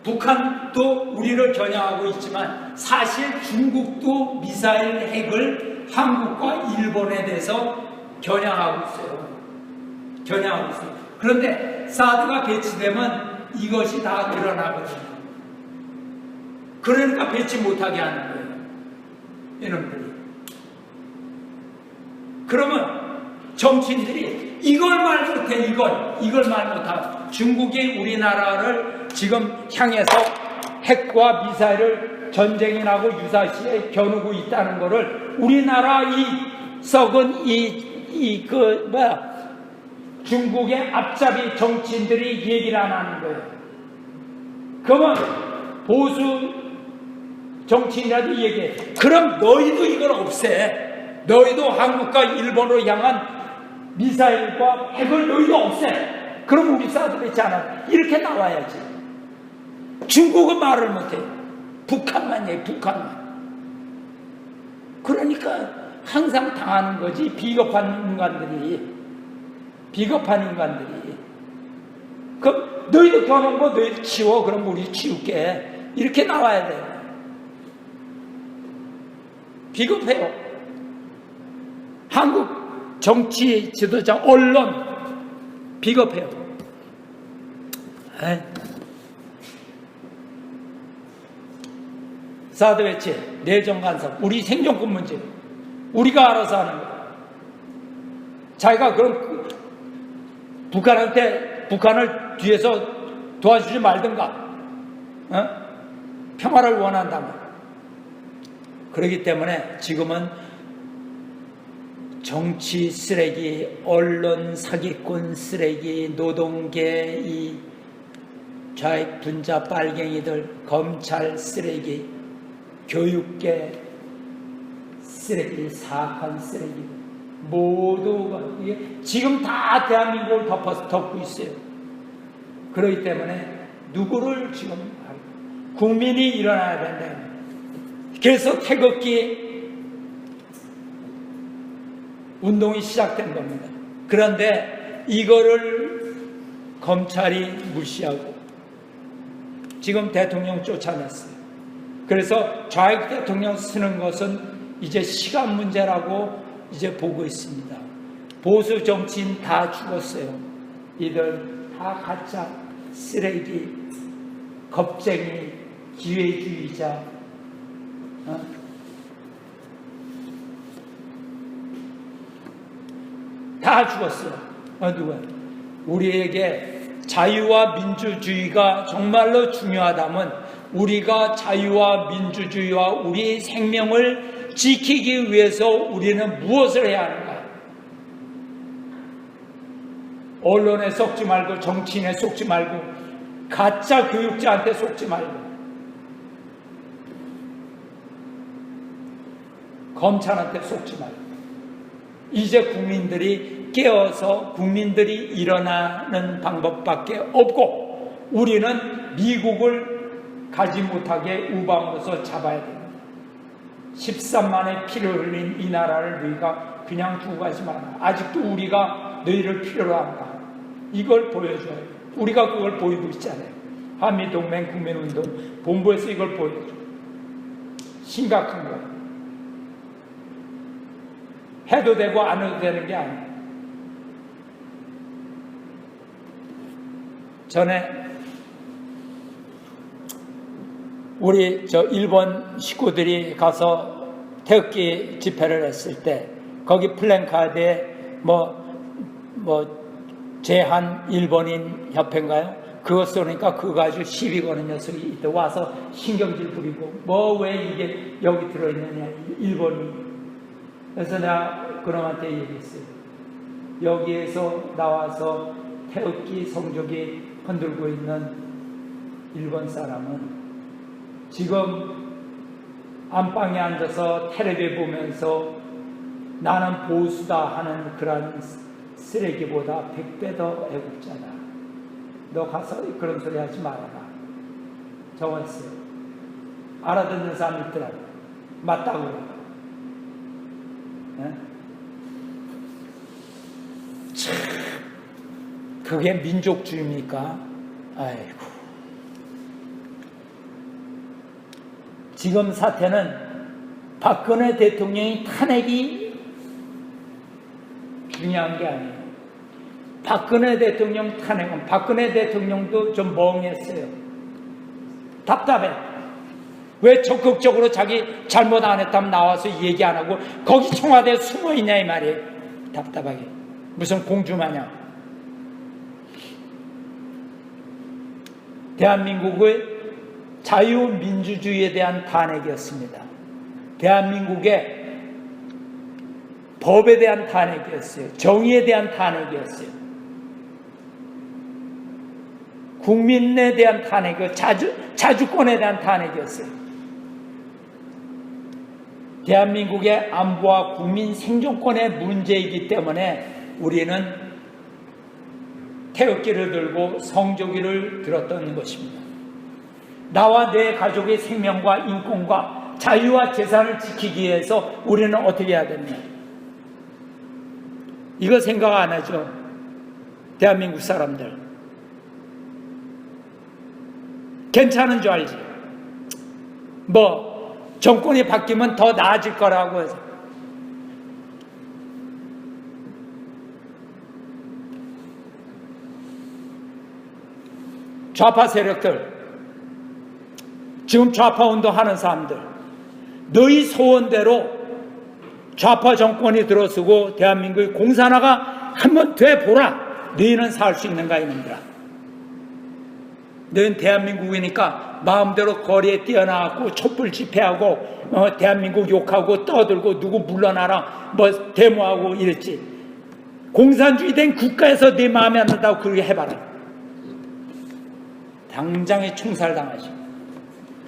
북한도 우리를 겨냥하고 있지만 사실 중국도 미사일 핵을 한국과 일본에 대해서 겨냥하고 있어요. 그런데 사드가 배치되면 이것이 다 드러나거든요. 그러니까 배치 못하게 하는 거예요. 이놈들이. 그러면 정치인들이 이걸 말 못해. 이걸 말 못하고 중국이 우리나라를 지금 향해서 핵과 미사일을 전쟁이 나고 유사시에 겨누고 있다는 거를 우리나라 이 썩은 중국의 앞잡이 정치인들이 얘기를 안 하는 거예요. 그러면 보수 정치인이라도 얘기해. 그럼 너희도 이걸 없애. 너희도 한국과 일본으로 향한 미사일과 핵을 너희도 없애. 그럼 우리 사드 배치 안 하고 이렇게 나와야지. 중국은 말을 못해. 북한만 해. 북한만. 그러니까 항상 당하는 거지. 비겁한 인간들이. 그럼 너희도 겨눈 거 너희도 치워. 그럼 우리 치울게. 이렇게 나와야 돼. 비겁해요. 한국 정치 지도자 언론 비겁해요. 사드 배치, 내정 간섭, 우리 생존권 문제 우리가 알아서 하는 거예요. 자기가 그럼 북한을 뒤에서 도와주지 말든가, 평화를 원한다면. 그렇기 때문에 지금은 정치 쓰레기, 언론 사기꾼 쓰레기, 노동계 이 좌익 분자 빨갱이들, 검찰 쓰레기, 교육계 쓰레기, 사악한 쓰레기 모두가 지금 다 대한민국을 덮고 있어요. 그렇기 때문에 누구를 지금 국민이 일어나야 된다. 그래서 태극기 운동이 시작된 겁니다. 그런데 이거를 검찰이 무시하고 지금 대통령 쫓아냈어요. 그래서 좌익 대통령 쓰는 것은 이제 시간 문제라고 이제 보고 있습니다. 보수 정치인 다 죽었어요. 이들 다 가짜, 쓰레기, 겁쟁이, 기회주의자. 다 죽었어요. 누가? 우리에게 자유와 민주주의가 정말로 중요하다면 우리가 자유와 민주주의와 우리의 생명을 지키기 위해서 우리는 무엇을 해야 하는가? 언론에 속지 말고, 정치인에 속지 말고, 가짜 교육자한테 속지 말고, 검찰한테 속지 말고. 이제 국민들이 깨어서 국민들이 일어나는 방법밖에 없고, 우리는 미국을 가지 못하게 우방으로서 잡아야 됩니다. 13만의 피를 흘린 이 나라를 너희가 그냥 두고 가지 마라. 아직도 우리가 너희를 필요로 한다. 이걸 보여줘야 돼요. 우리가 그걸 보이고 있잖아요. 한미동맹 국민운동 본부에서 이걸 보여줘. 심각한 거예요. 해도 되고 안 해도 되는 게 아니에요. 전에 우리 일본 식구들이 가서 태극기 집회를 했을 때 거기 플랜카드에 제한 일본인 협회인가요? 그거 쏘니까 그거 가지고 시비 거는 녀석이 이때 와서 신경질 부리고 왜 이게 여기 들어있느냐, 일본이. 그래서 내가 그놈한테 얘기했어요. 여기에서 나와서 태극기 성적이 흔들고 있는 일본 사람은 지금 안방에 앉아서 텔레비 보면서 나는 보수다 하는 그런 쓰레기보다 100배 더 애국자다. 너 가서 그런 소리 하지 말아라. 적었어요. 알아듣는 사람 있더라고. 맞다고. 네? 참, 그게 민족주의입니까? 아이고. 지금 사태는 박근혜 대통령의 탄핵이 중요한 게 아니에요. 박근혜 대통령 탄핵은 박근혜 대통령도 좀 멍했어요. 답답해. 왜 적극적으로 자기 잘못 안 했다면 나와서 얘기 안 하고 거기 청와대에 숨어 있냐 이 말이에요. 답답하게. 무슨 공주마냥. 대한민국의 자유민주주의에 대한 탄핵이었습니다. 대한민국의 법에 대한 탄핵이었어요. 정의에 대한 탄핵이었어요. 국민에 대한 탄핵이었어요. 자주권에 대한 탄핵이었어요. 대한민국의 안보와 국민 생존권의 문제이기 때문에 우리는 태극기를 들고 성조기를 들었던 것입니다. 나와 내 가족의 생명과 인권과 자유와 재산을 지키기 위해서 우리는 어떻게 해야 되느냐? 이거 생각 안 하죠? 대한민국 사람들. 괜찮은 줄 알지? 정권이 바뀌면 더 나아질 거라고 해서. 좌파 세력들, 지금 좌파 운동하는 사람들, 너희 소원대로 좌파 정권이 들어서고 대한민국의 공산화가 한번 돼보라. 너희는 살 수 있는가 이놈들아. 너희는 대한민국이니까 마음대로 거리에 뛰어나가고 촛불 집회하고 대한민국 욕하고 떠들고 누구 물러나라 데모하고 이랬지. 공산주의 된 국가에서 네 마음에 안 든다고 그렇게 해봐라. 당장에 총살당하지.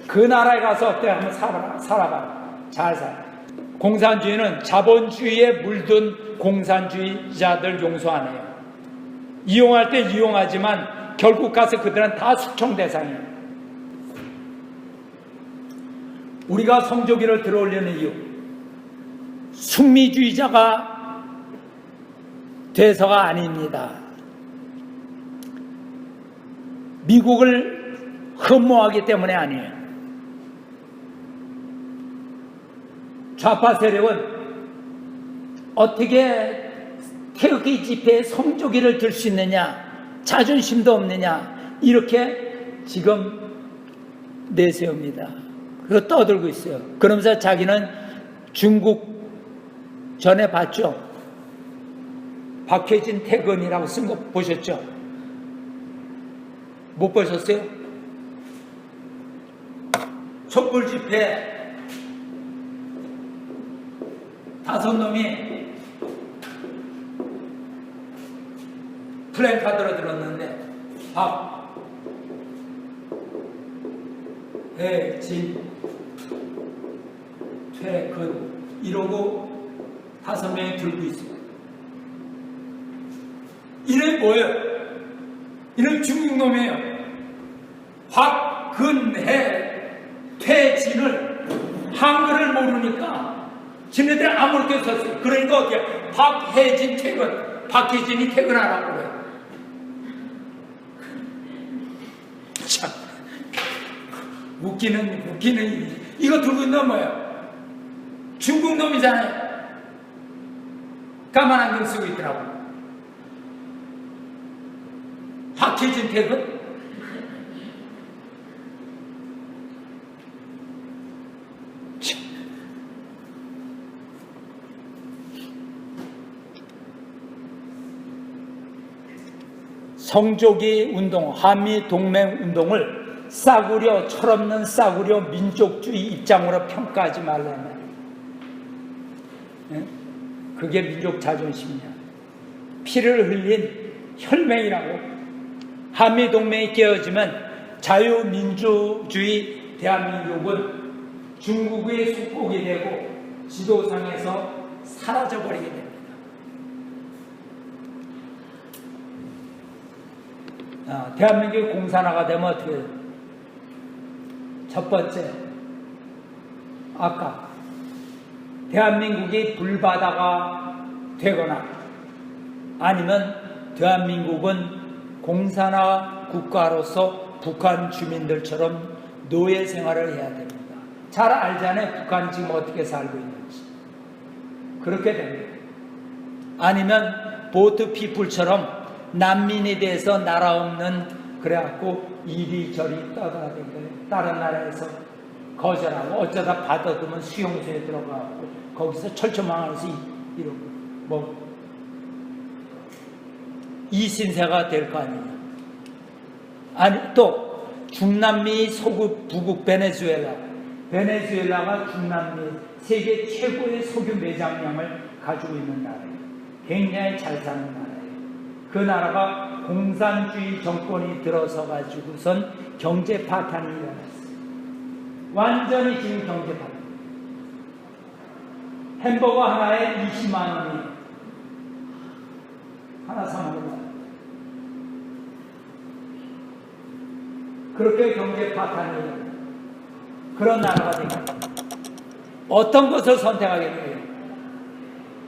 그 나라에 가서 어때? 한번 살아봐. 잘 살아. 공산주의는 자본주의에 물든 공산주의자들 용서 안 해요. 이용할 때 이용하지만 결국 가서 그들은 다 숙청 대상이에요. 우리가 성조기를 들어올리는 이유, 숙미주의자가 돼서가 아닙니다. 미국을 흠모하기 때문에 아니에요. 좌파 세력은 어떻게 태극기 집회에 성조기를 들 수 있느냐, 자존심도 없느냐, 이렇게 지금 내세웁니다. 그리고 떠들고 있어요. 그러면서 자기는 중국 전에 봤죠? 박해진 퇴근이라고 쓴 거 보셨죠? 못 보셨어요? 촛불 집회 5놈이 플랜카드로 들었는데 박해진 퇴근 이러고 5명이 들고 있어요. 이름이 뭐예요? 이름 중국놈이에요. 박근혜 퇴진을 한글을 모르니까 지네들이 아무렇게 썼어요. 그러니까 어떻게 박해진 퇴근, 박해진이 퇴근하라고 그래요. 참 웃기는 이거 들고 있는 건 뭐예요? 중국 놈이잖아요. 까만 안경 쓰고 있더라고. 박해진 퇴근? 성조기 운동, 한미동맹 운동을 싸구려, 철없는 싸구려 민족주의 입장으로 평가하지 말라는 말이에요. 그게 민족 자존심이야. 피를 흘린 혈맹이라고. 한미동맹이 깨어지면 자유민주주의 대한민국은 중국의 속국이 되고 지도상에서 사라져버리게 됩니다. 대한민국이 공산화가 되면 어떻게 돼요? 첫 번째, 아까 대한민국이 불바다가 되거나 아니면 대한민국은 공산화 국가로서 북한 주민들처럼 노예 생활을 해야 됩니다. 잘 알잖아요. 북한이 지금 어떻게 살고 있는지. 그렇게 됩니다. 아니면 보트 피플처럼 난민에 대해서 나라 없는 그래갖고 이리저리 떠돌아다니는 거예요. 다른 나라에서 거절하고 어쩌다 받아두면 수용소에 들어가고 거기서 철조망하면서 이러고 뭐 이 신세가 될 거 아니냐. 아니 또 중남미 소국 부국 베네수엘라가 중남미 세계 최고의 석유 매장량을 가지고 있는 나라예요. 굉장히 잘 사는 나라예요. 그 나라가 공산주의 정권이 들어서 가지고선 경제 파탄이 일어났어요. 완전히 지금 경제 파탄. 햄버거 하나에 20만 원이에요. 하나 사 먹으면. 그렇게 경제 파탄이 일어나요. 그런 나라가 됩니다. 어떤 것을 선택하게 돼요?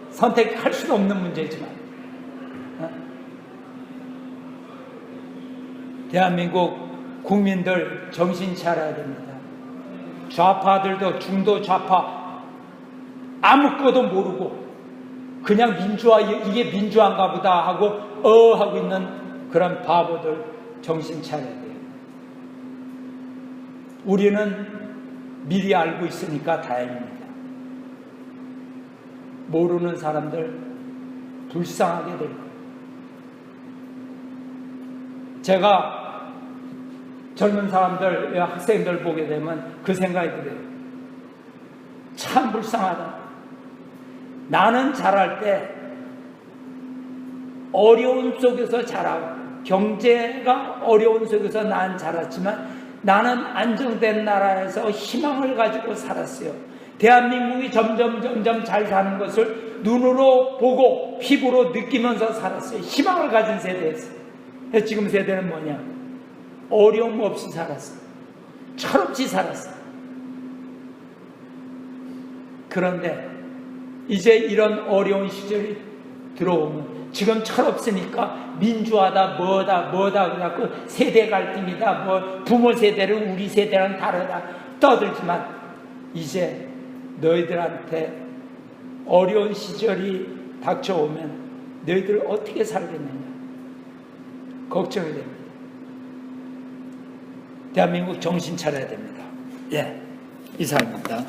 선택할 수도 없는 문제지만 대한민국 국민들 정신 차려야 됩니다. 좌파들도 중도 좌파 아무것도 모르고 그냥 민주화 이게 민주화인가 보다 하고 하고 있는 그런 바보들 정신 차려야 돼요. 우리는 미리 알고 있으니까 다행입니다. 모르는 사람들 불쌍하게 될 거예요. 제가 젊은 사람들, 학생들 보게 되면 그 생각이 들어요. 참 불쌍하다. 나는 자랄 때 어려운 속에서 자라고 경제가 어려운 속에서 난 자랐지만 나는 안정된 나라에서 희망을 가지고 살았어요. 대한민국이 점점 잘 사는 것을 눈으로 보고 피부로 느끼면서 살았어요. 희망을 가진 세대였어요. 지금 세대는 뭐냐? 어려움 없이 살았어요. 철없이 살았어요. 그런데 이제 이런 어려운 시절이 들어오면 지금 철없으니까 민주화다 뭐다 그래갖고 세대 갈등이다 뭐 부모 세대는 우리 세대랑 다르다 떠들지만 이제 너희들한테 어려운 시절이 닥쳐오면 너희들 어떻게 살겠느냐 걱정이 됩니다. 대한민국 정신 차려야 됩니다. 예, 이상입니다.